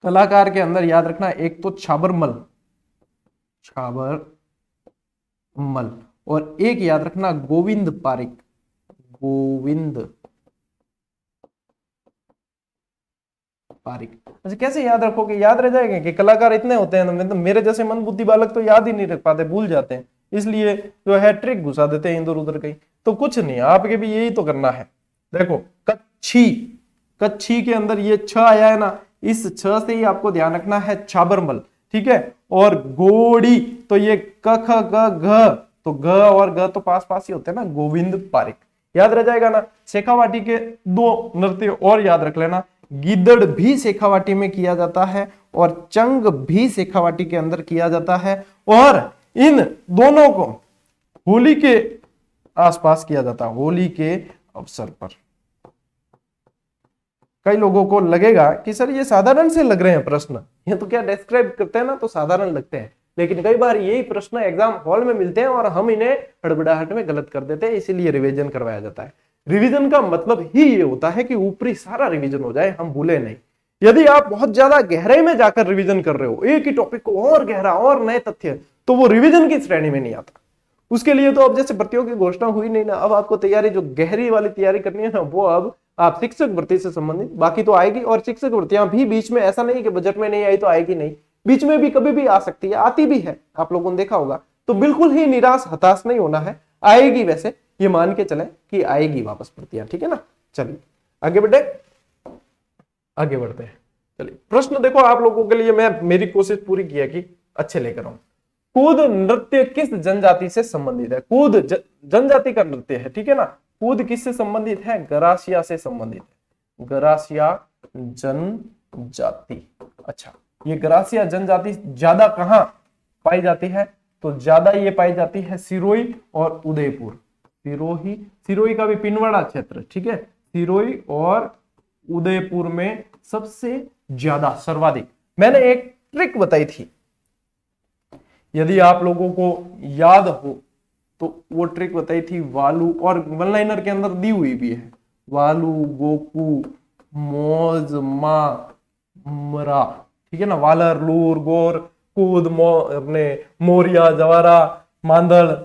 कलाकार के अंदर याद रखना एक तो छाबरमल, छाबरमल, और एक याद रखना गोविंद पारिक, गोविंद पारिक। अच्छा, कैसे याद रखोगे, याद रह जाएगा कि कलाकार इतने होते हैं, तो मेरे जैसे मंदबुद्धि बालक तो याद ही नहीं रख पाते, भूल जाते हैं, इसलिए जो है ट्रिक घुसा देते हैं इधर उधर कहीं। तो कुछ नहीं, आपके भी यही तो करना है। देखो कच्छी, कच्छी के अंदर ये छ आया है ना, इस छ से ही आपको ध्यान रखना है छाबरमल। ठीक है, और घोड़ी तो ये क ख ग घ, तो ग और ग तो पास पास ही होते हैं ना, गोविंद पारिक, याद रह जाएगा ना। शेखावाटी के दो नृत्य और याद रख लेना, गिद्दड़ भी शेखावाटी में किया जाता है और चंग भी शेखावाटी के अंदर किया जाता है, और इन दोनों को होली के आसपास किया जाता है, होली के अवसर पर। कई लोगों को लगेगा कि सर ये साधारण से लग रहे हैं प्रश्न, ये तो क्या डिस्क्राइब करते हैं ना तो साधारण लगते हैं, लेकिन कई बार यही प्रश्न एग्जाम हॉल में मिलते हैं और हम इन्हें हड़बड़ाहट में गलत कर देते हैं, इसीलिए रिवीजन करवाया जाता है। रिवीजन का मतलब ही ये होता है कि ऊपरी सारा रिवीजन हो जाए, हम भूले नहीं। यदि आप बहुत ज्यादा गहराई में जाकर रिवीजन कर रहे हो, एक ही टॉपिक को और गहरा और नए तथ्य, तो वो रिवीजन की श्रेणी में नहीं आता। उसके लिए तो अब जैसे भर्तियों की घोषणा हुई नहीं ना, अब आपको तैयारी जो गहरी वाली तैयारी करनी है ना, वो अब आप शिक्षक भर्ती से संबंधित बाकी तो आएगी, और शिक्षक भर्तियां भी बीच में, ऐसा नहीं कि बजट में नहीं आई तो आएगी नहीं, बीच में भी कभी भी आ सकती है, आती भी है, आप लोगों ने देखा होगा। तो बिल्कुल ही निराश हताश नहीं होना है, आएगी, वैसे ये मान के चले कि आएगी वापस भर्तियां। ठीक है ना, चलिए आगे बढ़े, आगे बढ़ते हैं। चलिए प्रश्न देखो, आप लोगों के लिए मैं मेरी कोशिश पूरी किया कि अच्छे लेकर आऊं। कूद नृत्य किस जनजाति से संबंधित है? कूद जनजाति का नृत्य है। ठीक है ना, कूद किससे संबंधित है? गरासिया से संबंधित है, गरासिया जनजाति। अच्छा, ये गरासिया जनजाति ज्यादा कहां पाई जाती है? तो ज्यादा ये पाई जाती है सिरोही और उदयपुर। सिरोही का भी पिनवाड़ा क्षेत्र, ठीक है, सिरोही और उदयपुर में सबसे ज्यादा, सर्वाधिक। मैंने एक ट्रिक बताई थी, यदि आप लोगों को याद हो तो वो ट्रिक बताई थी, वालू, और वन लाइनर के अंदर दी हुई भी है, वालू, गोकू, मौज, मा, मरा। ठीक है ना, वालर, लूर, गोर, कूद, अपने मोरिया, जवारा, मांदल,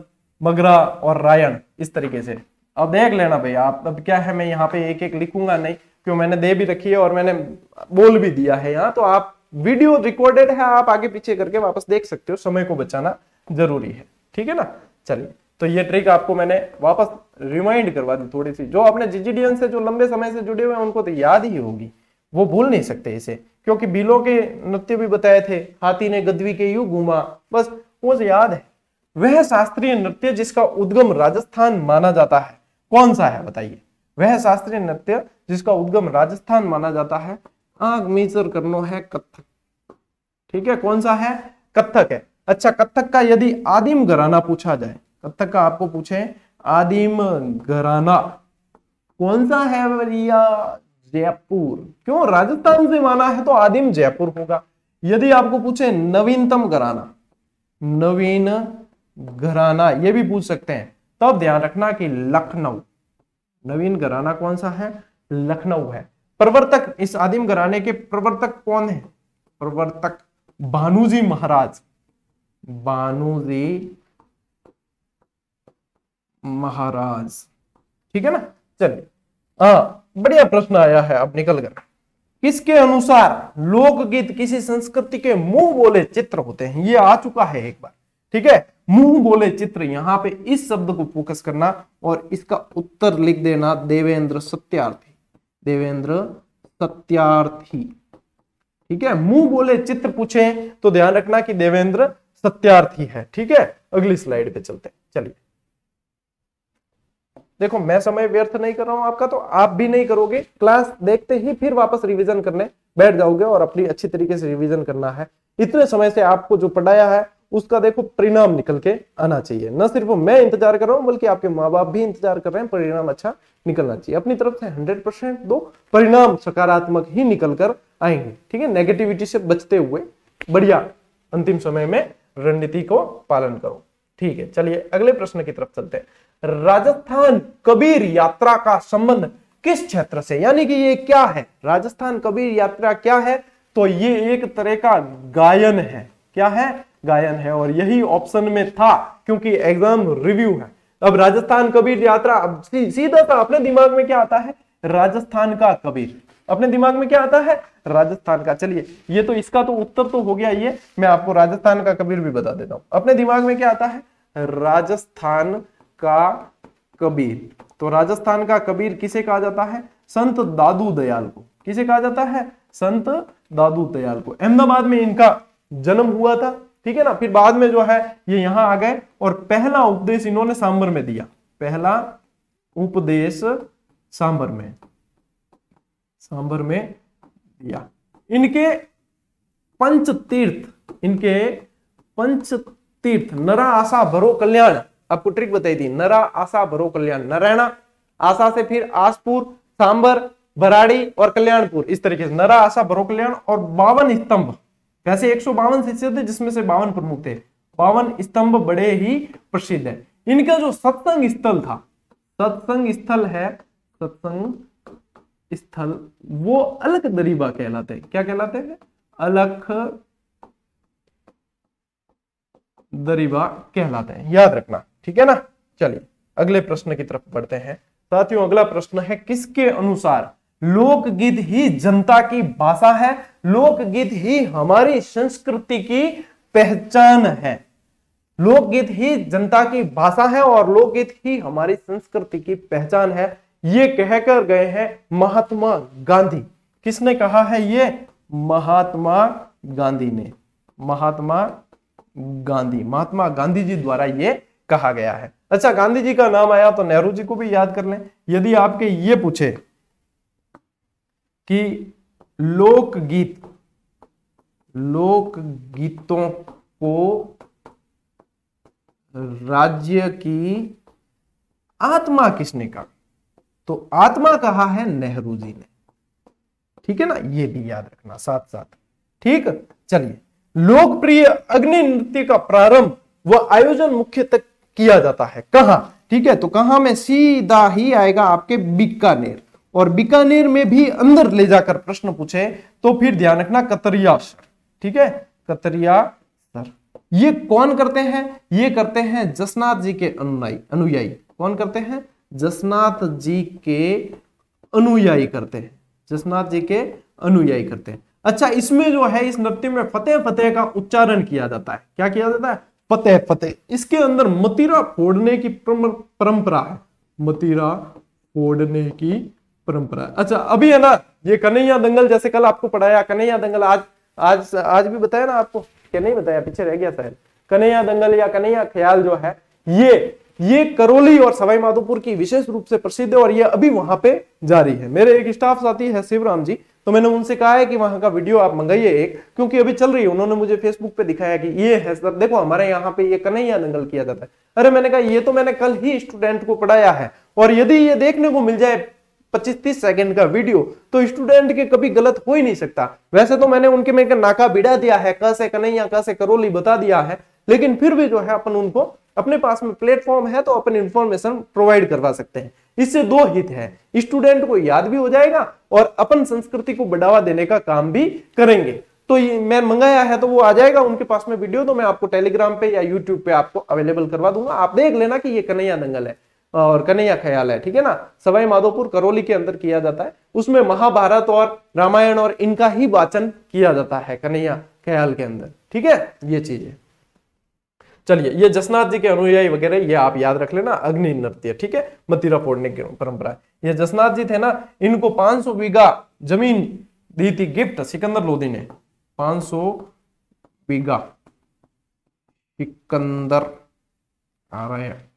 मगरा और रायन, इस तरीके से। अब देख लेना भाई आप, अब क्या है, मैं यहाँ पे एक एक लिखूंगा नहीं, क्यों, मैंने दे भी रखी है और मैंने बोल भी दिया है यहाँ, तो आप वीडियो रिकॉर्डेड है, आप आगे पीछे करके वापस देख सकते हो, समय को बचाना जरूरी है। ठीक है ना, चलिए, तो ये ट्रिक आपको मैंने वापस रिमाइंड करवा दी थोड़ी सी। जो अपने जीजीडीएन से जो लंबे समय से जुड़े हुए हैं उनको तो याद ही होगी, वो भूल नहीं सकते इसे, क्योंकि बीलों के नृत्य भी बताए थे, हाथी ने गद्दी के यूं घूमा, बस वो याद है। वह शास्त्रीय नृत्य जिसका उद्गम राजस्थान माना जाता है, कौन सा है बताइए? वह शास्त्रीय नृत्य जिसका उद्गम राजस्थान माना जाता है, आंख मीचर करनो है, कथक। ठीक है, कौन सा है? कथक है। अच्छा, कथक का यदि आदिम घराना पूछा जाए, कथक का आपको पूछे आदिम घराना कौन सा है भैया? जयपुर। क्यों? राजस्थान से माना है तो आदिम जयपुर होगा। यदि आपको पूछे नवीनतम घराना, नवीन घराना ये भी पूछ सकते हैं, तब ध्यान रखना कि लखनऊ। नवीन घराना कौन सा है? लखनऊ है। प्रवर्तक, इस आदिम घराने के प्रवर्तक कौन है? प्रवर्तक भानुजी महाराज, भानुजी महाराज। ठीक है ना, चलिए, हाँ, बढ़िया प्रश्न आया है, अब निकल कर। किसके अनुसार लोकगीत किसी संस्कृति के मुंह बोले चित्र होते हैं? ये आ चुका है एक बार। ठीक है, मुंह बोले चित्र, यहां पे इस शब्द को फोकस करना और इसका उत्तर लिख देना देवेंद्र सत्यार्थी, देवेंद्र सत्यार्थी। ठीक है, मुंह बोले चित्र पूछे तो ध्यान रखना कि देवेंद्र सत्यार्थी है। ठीक है, अगली स्लाइड पे चलते हैं। चलिए, देखो मैं समय व्यर्थ नहीं कर रहा हूं आपका, तो आप भी नहीं करोगे, क्लास देखते ही फिर वापस रिवीजन करने बैठ जाओगे और अपनी अच्छी तरीके से रिवीजन करना है। इतने समय से आपको जो पढ़ाया है उसका देखो परिणाम निकल के आना चाहिए। न सिर्फ मैं इंतजार कर रहा हूं बल्कि आपके माँ बाप भी इंतजार कर रहे हैं, परिणाम अच्छा निकलना चाहिए। अपनी तरफ से 100% दो, परिणाम सकारात्मक ही निकल कर आएंगे। ठीक है, नेगेटिविटी से बचते हुए बढ़िया अंतिम समय में रणनीति को पालन करो। ठीक है, चलिए अगले प्रश्न की तरफ चलते हैं। राजस्थान कबीर यात्रा का संबंध किस क्षेत्र से, यानी कि ये क्या है, राजस्थान कबीर यात्रा क्या है, तो ये एक तरह का गायन है। क्या है, गायन है, और यही ऑप्शन में था क्योंकि एग्जाम रिव्यू है। अब राजस्थान कबीर यात्रा, अब सीधा सा अपने दिमाग में क्या आता है, राजस्थान का कबीर, अपने दिमाग में क्या आता है, राजस्थान का। चलिए, ये तो इसका तो उत्तर तो हो गया, ये मैं आपको राजस्थान का कबीर भी बता देता हूं। अपने दिमाग में क्या आता है, राजस्थान का कबीर। तो राजस्थान का कबीर किसे कहा जाता है, संत दादू दयाल को। किसे कहा जाता है, संत दादू दयाल को। अहमदाबाद में इनका जन्म हुआ था। ठीक है ना, फिर बाद में जो है ये यहां आ गए और पहला उपदेश इन्होंने सांबर में दिया। पहला उपदेश सांबर में दिया। इनके पंचतीर्थ नरा आशा भरो कल्याण, आपको ट्रिक बताई थी, नरा आशा भरो कल्याण, नारायणा, आशा से फिर आसपुर, सांबर, भराड़ी और कल्याणपुर, इस तरीके से नरा आशा भरो कल्याण। और 52 स्तंभ, वैसे 152 शिष्य थे जिसमें से 52 प्रमुख थे, 52 स्तंभ बड़े ही प्रसिद्ध है। इनका जो सत्संग स्थल था, सत्संग स्थल वो अलख दरीबा कहलाते हैं। क्या कहलाते हैं, अलख दरीबा कहलाते हैं, याद रखना। ठीक है ना, चलिए अगले प्रश्न की तरफ बढ़ते हैं। साथियों, अगला प्रश्न है, किसके अनुसार लोकगीत ही जनता की भाषा है, लोकगीत ही हमारी संस्कृति की पहचान है। लोकगीत ही जनता की भाषा है और लोकगीत ही हमारी संस्कृति की पहचान है, ये कहकर गए हैं महात्मा गांधी। किसने कहा है ये, महात्मा गांधी ने, महात्मा गांधी जी द्वारा ये कहा गया है। अच्छा, गांधी जी का नाम आया तो नेहरू जी को भी याद कर लें। यदि आपके ये पूछे कि लोकगीतों को राज्य की आत्मा किसने कहा, तो आत्मा कहा है नेहरू जी ने। ठीक है ना, ये भी याद रखना साथ साथ। ठीक, चलिए, लोकप्रिय अग्नि नृत्य का प्रारंभ व आयोजन मुख्यतः किया जाता है कहां, ठीक है, तो कहां में सीधा ही आएगा आपके बीकानेर। और बीकानेर में भी अंदर ले जाकर प्रश्न पूछे तो फिर ध्यान रखना कतरिया सर। ठीक है, कतरिया सर। ये कौन करते हैं, ये करते हैं जसनाथ जी के अनुयायी। कौन करते हैं, जसनाथ जी के अनुयायी करते हैं, जसनाथ जी के अनुयायी करते हैं। अच्छा, इसमें जो है इस नृत्य में फतेह फतेह का उच्चारण किया जाता है। क्या किया जाता है, फतेह फतेह। इसके अंदर मतीरा फोड़ने की परंपरा है, मतीरा फोड़ने की परंपरा। अच्छा, अभी है ना ये कन्हैया दंगल, जैसे कल आपको पढ़ाया कन्हैया दंगल, आज भी बताया ना आपको, क्या नहीं बताया, पीछे रह गया शायद। कन्हैया दंगल या कन्हैया ख्याल जो है ये करौली और सवाई माधोपुर की विशेष रूप से प्रसिद्ध है और ये अभी वहां पे जारी है। मेरे एक स्टाफ साथी है शिवराम जी, तो मैंने उनसे कहा है कि वहां का वीडियो आप मंगाइए एक, क्योंकि अभी चल रही है। उन्होंने मुझे फेसबुक पे दिखाया कि ये है सर, देखो हमारे यहाँ पे ये कन्हैया दंगल किया जाता है। अरे मैंने कहा ये तो मैंने कल ही स्टूडेंट को पढ़ाया है, और यदि ये देखने को मिल जाए 25-30 सेकंड का वीडियो तो स्टूडेंट के कभी गलत हो ही नहीं सकता। वैसे तो मैंने उनके में नाका बिड़ा दिया है, क से कन्हैया क से करौली बता दिया है, लेकिन फिर भी जो है अपन उनको अपने पास में प्लेटफॉर्म है तो अपन इंफॉर्मेशन प्रोवाइड करवा सकते हैं। इससे दो हित है, स्टूडेंट को याद भी हो जाएगा और अपन संस्कृति को बढ़ावा देने का काम भी करेंगे। तो मैं मंगाया है तो वो आ जाएगा उनके पास में वीडियो, तो मैं आपको टेलीग्राम पे या यूट्यूब पे आपको अवेलेबल करवा दूंगा। आप देख लेना कि ये कन्हैया दंगल है और कन्हैया ख्याल है, ठीक है ना। सवाई माधोपुर करौली के अंदर किया जाता है, उसमें महाभारत और रामायण और इनका ही वाचन किया जाता है कन्हैया ख्याल के अंदर, ठीक है, ये चीज है। चलिए, ये जसनाथ जी के अनुयायी वगैरह ये आप याद रख लेना, अग्नि नृत्य, ठीक है, मतीरा फोड़ने की परंपरा। ये जसनाथ जी थे ना, इनको 500 बीघा जमीन दी थी गिफ्ट सिकंदर लोधी ने, 500 बीघा सिकंदर आ रहे हैं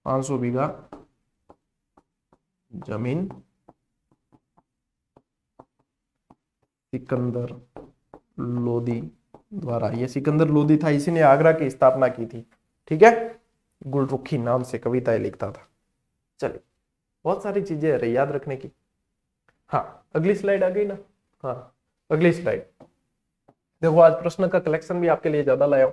500 बीघा जमीन सिकंदर लोदी द्वारा। ये सिकंदर लोदी था, इसी ने आगरा की स्थापना की थी। ठीक है, गुलरुखी नाम से कविताएं लिखता था। चलिए, बहुत सारी चीजें है याद रखने की। हाँ, अगली स्लाइड आ गई ना। हाँ, अगली स्लाइड देखो, आज प्रश्न का कलेक्शन भी आपके लिए ज्यादा लाया हूं।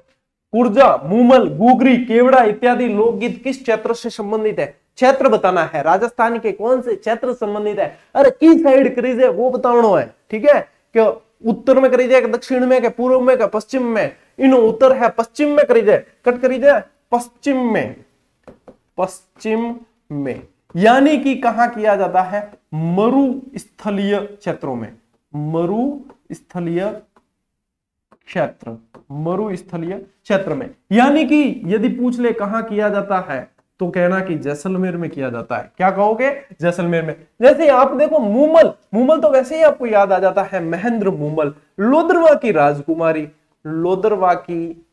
कुर्जा, मूमल, गुगरी, केवड़ा इत्यादि लोकगीत किस क्षेत्र से संबंधित है? क्षेत्र बताना है, राजस्थान के कौन से क्षेत्र संबंधित है। अरे की साइड करीज है वो बताना है। ठीक है, कि उत्तर में करी जाए, दक्षिण में, पूर्व में, पश्चिम में। इन उत्तर है, पश्चिम में करी जाए, कट करी जाए पश्चिम में, पश्चिम में, यानी कि कहां किया जाता है? मरुस्थलीय क्षेत्रों में, मरुस्थलीय क्षेत्र, मरुस्थलीय क्षेत्र में। यानी कि यदि पूछ ले कहां किया जाता है तो कहना कि जैसलमेर में किया जाता है। क्या कहोगे? जैसलमेर में। जैसे आप देखो मूमल, मूमल तो वैसे ही आपको याद आ जाता है, महेंद्र मूमल, लोदरवा की राजकुमारी, लोदरवा की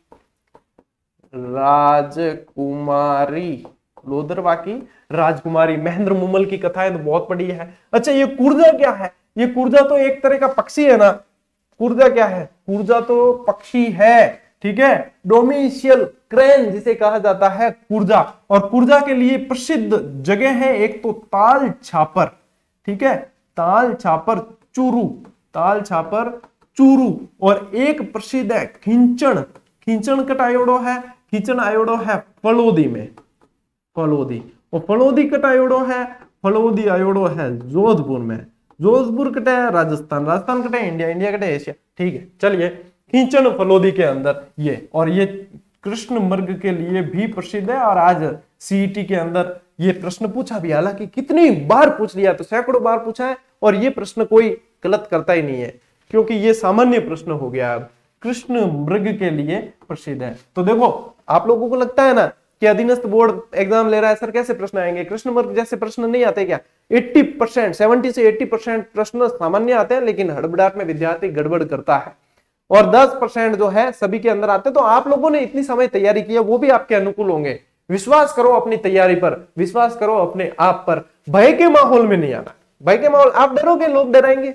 राजकुमारी, लोदरवा की राजकुमारी, महेंद्र मूमल की कथाएं तो बहुत पढ़ी है। अच्छा, ये कुर्जा क्या है? ये कुर्जा तो एक तरह का पक्षी है ना। कुर्जा क्या है? कुर्जा तो पक्षी है। ठीक है, डोमिशियल क्रेन जिसे कहा जाता है कुर्जा। और कुर्जा के लिए प्रसिद्ध जगह है एक तो ताल छापर। ठीक है, ताल छापर चूरू, ताल छापर चूरू। और एक प्रसिद्ध है खिंचन, खिंचन कट आयोडो है, खिंचन आयोडो है फलोदी में, फलोदी। और फलोदी कट आयोडो है, फलोदी आयोडो है जोधपुर में, जोधपुर कटे राजस्थान, राजस्थान कटे इंडिया, इंडिया कटे एशिया। ठीक है, चलिए, खींचन फलोदी के अंदर ये, और ये कृष्ण मृग के लिए भी प्रसिद्ध है। और आज सीईटी के अंदर ये प्रश्न पूछा भी, हालांकि कितनी बार पूछ लिया, तो सैकड़ों बार पूछा है, और ये प्रश्न कोई गलत करता ही नहीं है, क्योंकि ये सामान्य प्रश्न हो गया। अब कृष्ण मृग के लिए प्रसिद्ध है। तो देखो, आप लोगों को लगता है ना कि अधीनस्थ बोर्ड एग्जाम ले रहा है, सर कैसे प्रश्न आएंगे? कृष्ण मृग जैसे प्रश्न नहीं आते क्या? 80%, 70 से 80% प्रश्न सामान्य आते हैं, लेकिन हड़बड़ाहट में विद्यार्थी गड़बड़ करता है, और 10% जो है सभी के अंदर आते हैं। तो आप लोगों ने इतनी समय तैयारी की है, वो भी आपके अनुकूल होंगे। विश्वास करो अपनी तैयारी पर, विश्वास करो अपने आप पर। भय के माहौल में नहीं आना। भय के माहौल, आप डरोगे लोग डराएंगे,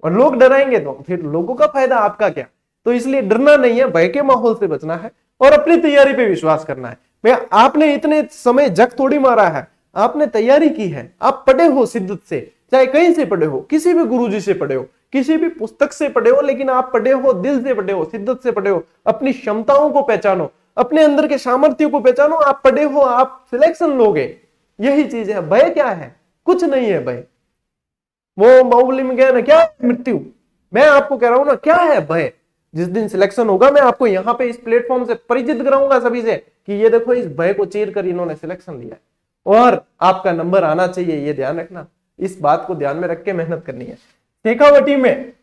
और लोग डराएंगे तो फिर लोगों का फायदा, आपका क्या? तो इसलिए डरना नहीं है, भय के माहौल से बचना है और अपनी तैयारी पे विश्वास करना है। भैया, आपने इतने समय जग थोड़ी मारा है, आपने तैयारी की है, आप पढ़े हो शिद्दत से, चाहे कहीं से पढ़े हो, किसी भी गुरुजी से पढ़े हो, किसी भी पुस्तक से पढ़े हो, लेकिन आप पढ़े हो, दिल से पढ़े हो, शिद्दत से पढ़े हो। अपनी क्षमताओं को पहचानो, अपने अंदर के सामर्थ्य को पहचानो। आप पढ़े हो, आप सिलेक्शन लोगे, यही चीज है। भय क्या है? कुछ नहीं है भय। वो बाहुबली में गया ना, क्या मृत्यु? मैं आपको कह रहा हूं ना, क्या है भय? जिस दिन सिलेक्शन होगा, मैं आपको यहाँ पे इस प्लेटफॉर्म से परिचित कराऊंगा सभी से कि ये देखो, इस भय को चीर कर इन्होंने सिलेक्शन लिया है, और आपका नंबर आना चाहिए, ये ध्यान रखना। इस बात को ध्यान में रख के मेहनत करनी है। शेखावटी में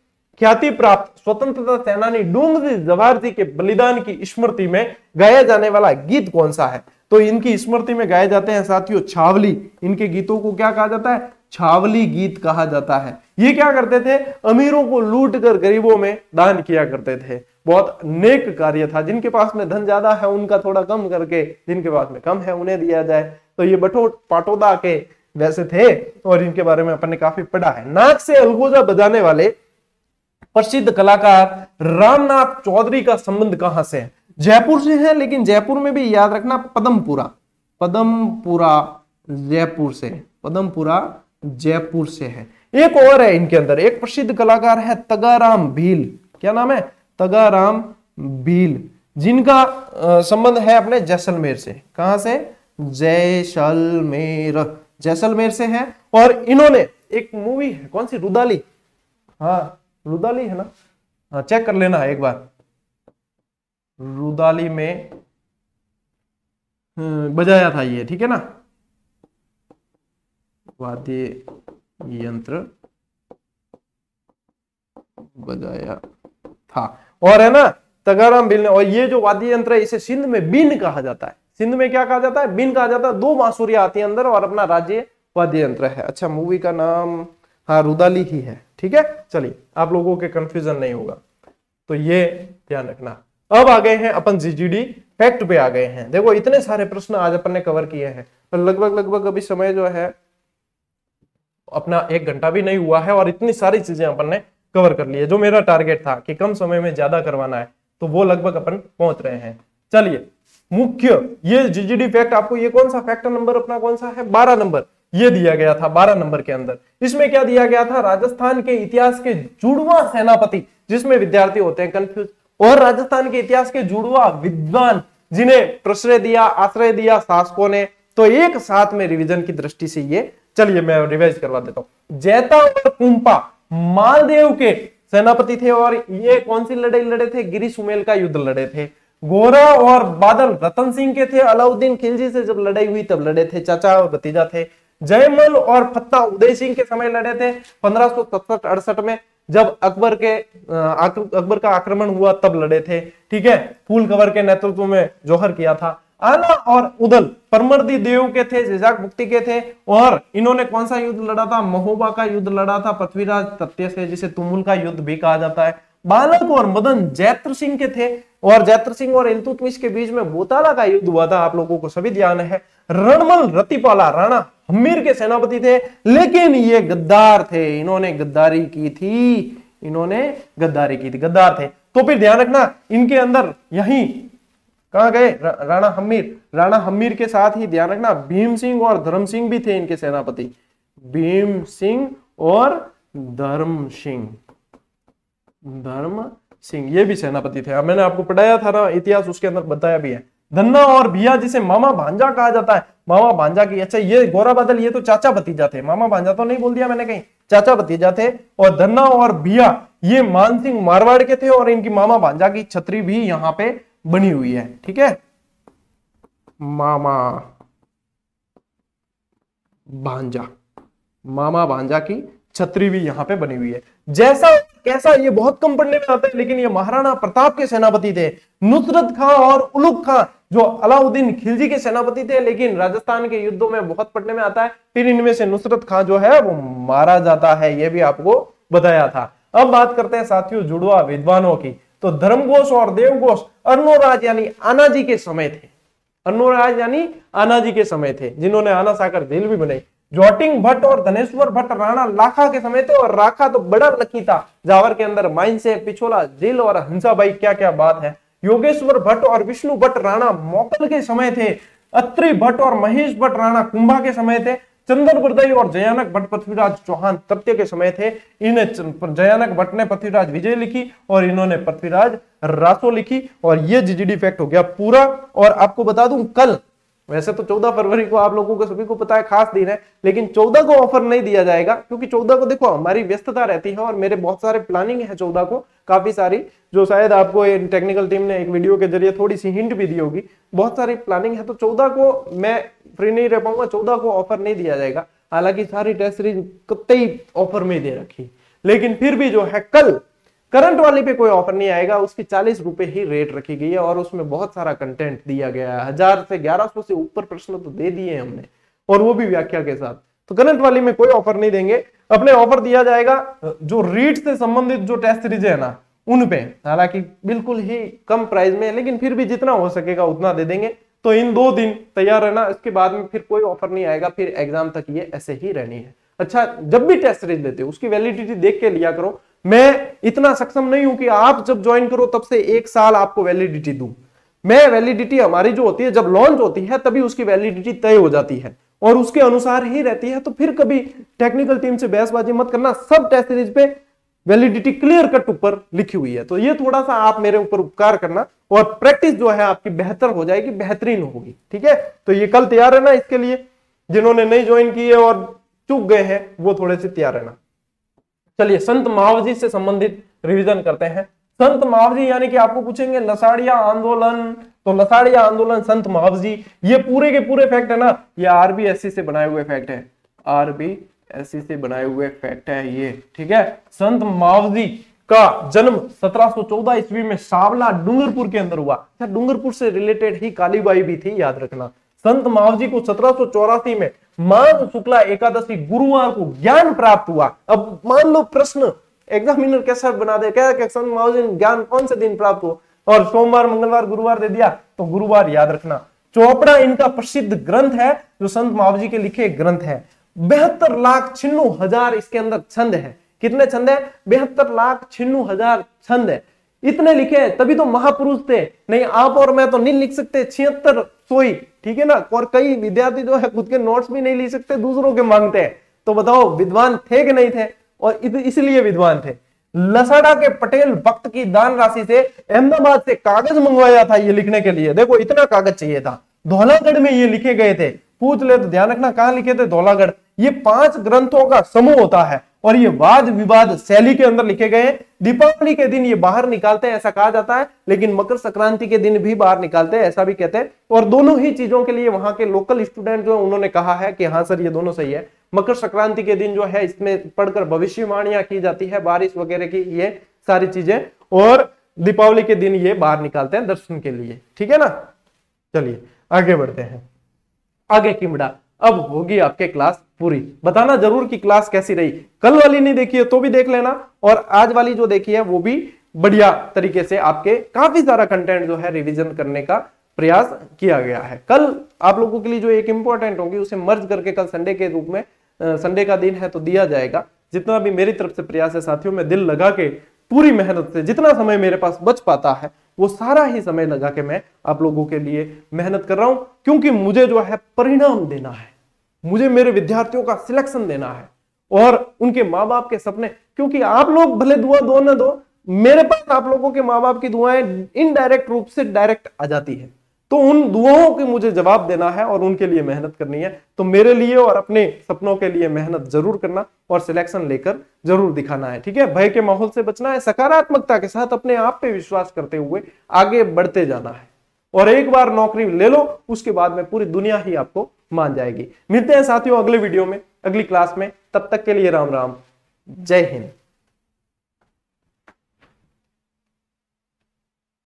ख्याति प्राप्त स्वतंत्रता सेनानी डूंगजी जवाहर जी के बलिदान की स्मृति में गाया जाने वाला गीत कौन सा है? तो इनकी स्मृति में गाए जाते हैं साथियों छावली। इनके गीतों को क्या कहा जाता है? छावली गीत कहा जाता है। ये क्या करते थे? अमीरों को लूट कर गरीबों में दान किया करते थे। बहुत नेक कार्य था। जिनके पास में धन ज्यादा है उनका थोड़ा कम करके, जिनके पास में कम है उन्हें दिया जाए। तो ये बटोट पाटोदा के वैसे थे, और इनके बारे में अपन ने काफी पढ़ा है। नाक से अलगोजा बजाने वाले प्रसिद्ध कलाकार रामनाथ चौधरी का संबंध कहां से है? जयपुर से है, लेकिन जयपुर में भी याद रखना पदमपुरा, पदमपुरा जयपुर से, पदमपुरा जयपुर से है। एक और है इनके अंदर, एक प्रसिद्ध कलाकार है तगाराम भील। क्या नाम है? तगाराम भील, जिनका संबंध है अपने जैसलमेर से। कहां से? जैसलमेर, जैसलमेर से है। और इन्होंने एक मूवी है, कौन सी? रुदाली। हाँ, रुदाली है ना? हाँ, चेक कर लेना एक बार। रुदाली में बजाया था ये, ठीक है ना? वाद्य यंत्र बजाया था। और है ना तगाराम भील ने। और ये जो वाद्य यंत्र है इसे सिंध में बीन कहा जाता है। सिंध में क्या कहा जाता है? बीन कहा जाता है। 2 बांसुरियां आती है अंदर, और अपना राज्य वाद्य यंत्र है। अच्छा, मूवी का नाम हाँ रुदाली ही है, ठीक है। चलिए, आप लोगों के कंफ्यूजन नहीं होगा, तो ये ध्यान रखना। अब आ गए हैं अपन जीजीडी फैक्ट पे आ गए हैं। देखो इतने सारे प्रश्न आज अपन ने कवर किए हैं और लगभग अभी समय जो है अपना 1 घंटा भी नहीं हुआ है और इतनी सारी चीजें अपन ने कवर कर ली है। जो मेरा टारगेट था कि कम समय में ज्यादा करवाना है तो वो लगभग अपन पहुंच रहे हैं। चलिए मुख्य ये जीजीडी फैक्ट, आपको ये कौन सा फैक्टर नंबर अपना कौन सा है, 12 नंबर ये दिया गया था। 12 नंबर के अंदर इसमें क्या दिया गया था, राजस्थान के इतिहास के जुड़वा सेनापति, जिसमें विद्यार्थी होते हैं कंफ्यूज, और राजस्थान के इतिहास के जुड़वा विद्वान जिन्हें प्रश्रय दिया, आश्रय दिया शासकों ने। तो एक साथ में रिवीजन की दृष्टि से ये, चलिए मैं रिवाइज करवा देता हूं। जैता और कुंपा मालदेव के सेनापति थे और ये कौन सी लड़ाई लड़े थे, गिरी सुमेल का युद्ध लड़े थे। गोरा और बादल रतन सिंह के थे, अलाउद्दीन खिलजी से जब लड़ाई हुई तब लड़े थे, चाचा और भतीजा थे। जयमल और फत्ता उदय सिंह के समय लड़े थे 1567-68 में, जब अकबर का आक्रमण हुआ तब लड़े थे। ठीक है, फूल कवर के नेतृत्व में जौहर किया था। आना और उदल परमर्दी देव के थे, जिजाक मुक्ति के थे, और इन्होंने कौन सा युद्ध लड़ा था, महोबा का युद्ध लड़ा था पृथ्वीराज तृतीय से, जिसे तुमुल का युद्ध भी कहा जाता है। बालक और मदन जैत्र सिंह के थे और जैत्र सिंह और इल्तुतमिश के बीच में बोताला का युद्ध हुआ था, आप लोगों को सभी ध्यान है। रणमल रतिपाला राणा हम्मीर के सेनापति थे, लेकिन ये गद्दार थे, इन्होंने गद्दारी की थी, गद्दार थे। तो फिर ध्यान रखना इनके अंदर यही कहां गए, राणा हम्मीर के साथ ही ध्यान रखना भीम सिंह और धर्म सिंह भी थे इनके सेनापति, भीम सिंह और धर्म सिंह ये भी सेनापति थे। अब मैंने आपको पढ़ाया था ना इतिहास, उसके अंदर बताया भी है। धन्ना और भिया जिसे मामा भांजा कहा जाता है, मामा भांजा की, अच्छा ये गोरा बादल ये तो चाचा भतीजा थे, मामा भांजा तो नहीं बोल दिया मैंने कहीं, चाचा भतीजा थे। और धन्ना और भिया ये मानसिंह मारवाड़ के थे और इनकी मामा भांजा की छतरी भी यहाँ पे बनी हुई है। ठीक है, मामा भांजा की छतरी भी यहाँ पे बनी हुई है। जैसा कैसा ये बहुत कम पढ़ने में आता है, लेकिन ये महाराणा प्रताप के सेनापति थे। नुसरत खां और उलुग खां जो अलाउद्दीन खिलजी के सेनापति थे, लेकिन राजस्थान के युद्धों में बहुत पढ़ने में आता है। फिर इनमें से नुसरत खां जो है वो मारा जाता है, ये भी आपको बताया था। अब बात करते हैं साथियों जुड़वा विद्वानों की। तो धर्मघोष और देवघोष अर्णोराज यानी आनाजी के समय थे, जिन्होंने आना साकर जेल भी बनाई। जोटिंग भट्ट और धनेश्वर भट्ट राणा लाखा के समय थे, और राखा तो बड़ा लकी था, जावर के अंदर माइन से पिछोला जेल और हंसाबाई, क्या क्या बात है। योगेश्वर भट्ट और विष्णु भट्ट राणा मोकल के समय थे। अत्रि भट्ट और महेश भट्ट राणा कुंभा के समय थे। चंदन बरदई और जयानक भट्ट पृथ्वीराज चौहान तृतीय के समय थे। इन्हें जयानक भट्ट ने पृथ्वीराज विजय लिखी और इन्होंने पृथ्वीराज रासो लिखी। और ये जीजीडी फैक्ट हो गया पूरा। और आपको बता दूं कल, वैसे तो 14 फरवरी को आप लोगों को सभी को पता है खास दिन है, लेकिन 14 को ऑफर नहीं दिया जाएगा, क्योंकि 14 को देखो हमारी व्यस्तता रहती है और मेरे बहुत सारे प्लानिंग है 14 को, काफी सारी, जो शायद आपको टेक्निकल टीम ने एक वीडियो के जरिए थोड़ी सी हिंट भी दी होगी। बहुत सारी प्लानिंग है, तो 14 को मैं फ्री नहीं रह पाऊंगा, 14 को ऑफर नहीं दिया जाएगा। हालांकि सारी टेस्ट सीरीज कतई ऑफर में दे रखी, लेकिन फिर भी जो है कल करंट वाली पे कोई ऑफर नहीं आएगा, उसकी 40 रुपए ही रेट रखी गई है और उसमें बहुत सारा कंटेंट दिया गया है। 1000 से 1100 से ऊपर प्रश्न तो दे दिए हमने, और वो भी व्याख्या के साथ। तो करंट वाली में कोई ऑफर नहीं देंगे, अपने ऑफर दिया जाएगा जो रीट से संबंधित जो टेस्ट सीरीज है ना उन पे, हालांकि बिल्कुल ही कम प्राइस में, लेकिन फिर भी जितना हो सकेगा उतना दे देंगे। तो इन 2 दिन तैयार रहना, इसके बाद में फिर कोई ऑफर नहीं आएगा, फिर एग्जाम तक ये ऐसे ही रहनी है। अच्छा, जब भी टेस्ट सीरीज लेते हो उसकी वैलिडिटी देख के लिया करो। मैं इतना सक्षम नहीं हूं कि आप जब ज्वाइन करो तब से 1 साल आपको वैलिडिटी दूं। मैं वैलिडिटी हमारी जो होती है जब लॉन्च होती है तभी उसकी वैलिडिटी तय हो जाती है और उसके अनुसार ही रहती है। तो फिर कभी टेक्निकल टीम से बहसबाजी मत करना, सब टेस्ट सीरीज पे वैलिडिटी क्लियर कट ऊपर लिखी हुई है। तो ये थोड़ा सा आप मेरे ऊपर उपकार करना और प्रैक्टिस जो है आपकी बेहतर हो जाएगी, बेहतरीन होगी। ठीक है, तो ये कल तैयार रहना। इसके लिए जिन्होंने नहीं ज्वाइन की है और चूक गए हैं वो थोड़े से तैयार रहना। चलिए संत महावजी से संबंधित रिवीजन करते हैं। संत महावजी यानी कि आपको पूछेंगे लसाड़िया आंदोलन, तो लसाड़िया आंदोलन, संत महावजी, ये पूरे के पूरे फैक्ट है ना, ये आरबीएससी से बनाए हुए फैक्ट है, आरबीएससी से बनाए हुए फैक्ट है ये। ठीक है, संत महावजी का जन्म 1714 ईस्वी में सावला डूंगरपुर के अंदर हुआ। अच्छा, डूंगरपुर से रिलेटेड ही कालीबाई भी थी, याद रखना। संत महावजी को 1784 में माघ शुक्ला एकादशी गुरुवार को ज्ञान प्राप्त हुआ। अब मान लो प्रश्न एग्जामिनर कैसा बना दे, क्या संत महावजी ने ज्ञान कौन से दिन प्राप्त हो, और सोमवार मंगलवार गुरुवार दे दिया तो गुरुवार याद रखना। चौपड़ा इनका प्रसिद्ध ग्रंथ है, जो संत महावीर के लिखे ग्रंथ है। 72,96,000 इसके अंदर छंद है। कितने छंद है? 72,96,000 छंद है। इतने लिखे तभी तो महापुरुष थे, नहीं आप और मैं तो नहीं लिख सकते 76 सोई, ठीक है ना। और कई विद्यार्थी जो है खुद के नोट्स भी नहीं लिख सकते, दूसरों के मांगते हैं। तो बताओ विद्वान थे कि नहीं थे? और इसलिए विद्वान थे। लसाड़ा के पटेल भक्त की दान राशि से अहमदाबाद से कागज मंगवाया था ये लिखने के लिए। देखो इतना कागज चाहिए था। धौलागढ़ में ये लिखे गए थे। पूछ ले तो ध्यान रखना कहां लिखे थे? धौलागढ़। ये 5 ग्रंथों का समूह होता है और ये वाद विवाद शैली के अंदर लिखे गए। दीपावली के दिन ये बाहर निकालते हैं ऐसा कहा जाता है, लेकिन मकर संक्रांति के दिन भी बाहर निकालते हैं ऐसा भी कहते हैं। और दोनों ही चीजों के लिए वहां के लोकल स्टूडेंट जो उन्होंने कहा है कि हाँ सर ये दोनों सही है। मकर संक्रांति के दिन जो है इसमें पढ़कर भविष्यवाणियां की जाती है, बारिश वगैरह की, ये सारी चीजें। और दीपावली के दिन ये बाहर निकालते हैं दर्शन के लिए, ठीक है ना। चलिए आगे बढ़ते हैं। आगे किमड़ा। अब होगी आपके क्लास पूरी। बताना जरूर कि क्लास कैसी रही। कल वाली नहीं देखी है तो भी देख लेना, और आज वाली जो देखी है वो भी बढ़िया तरीके से आपके काफी सारा कंटेंट जो है रिवीजन करने का प्रयास किया गया है। कल आप लोगों के लिए जो एक इंपॉर्टेंट होगी उसे मर्ज करके कल संडे के रूप में, संडे का दिन है तो दिया जाएगा। जितना भी मेरी तरफ से प्रयास है साथियों, मैं दिल लगा के पूरी मेहनत से जितना समय मेरे पास बच पाता है वो सारा ही समय लगा के मैं आप लोगों के लिए मेहनत कर रहा हूं, क्योंकि मुझे जो है परिणाम देना है, मुझे मेरे विद्यार्थियों का सिलेक्शन देना है और उनके माँ बाप के सपने। क्योंकि आप लोग भले दुआ दो ना दो, मेरे पास आप लोगों के माँ बाप की दुआएं इनडायरेक्ट रूप से डायरेक्ट आ जाती है, तो उन दुआओं के मुझे जवाब देना है और उनके लिए मेहनत करनी है। तो मेरे लिए और अपने सपनों के लिए मेहनत जरूर करना और सिलेक्शन लेकर जरूर दिखाना है, ठीक है। भय के माहौल से बचना है, सकारात्मकता के साथ अपने आप पे विश्वास करते हुए आगे बढ़ते जाना है। और एक बार नौकरी ले लो उसके बाद में पूरी दुनिया ही आपको मान जाएगी। मिलते हैं साथियों अगले वीडियो में, अगली क्लास में। तब तक के लिए राम राम, जय हिंद।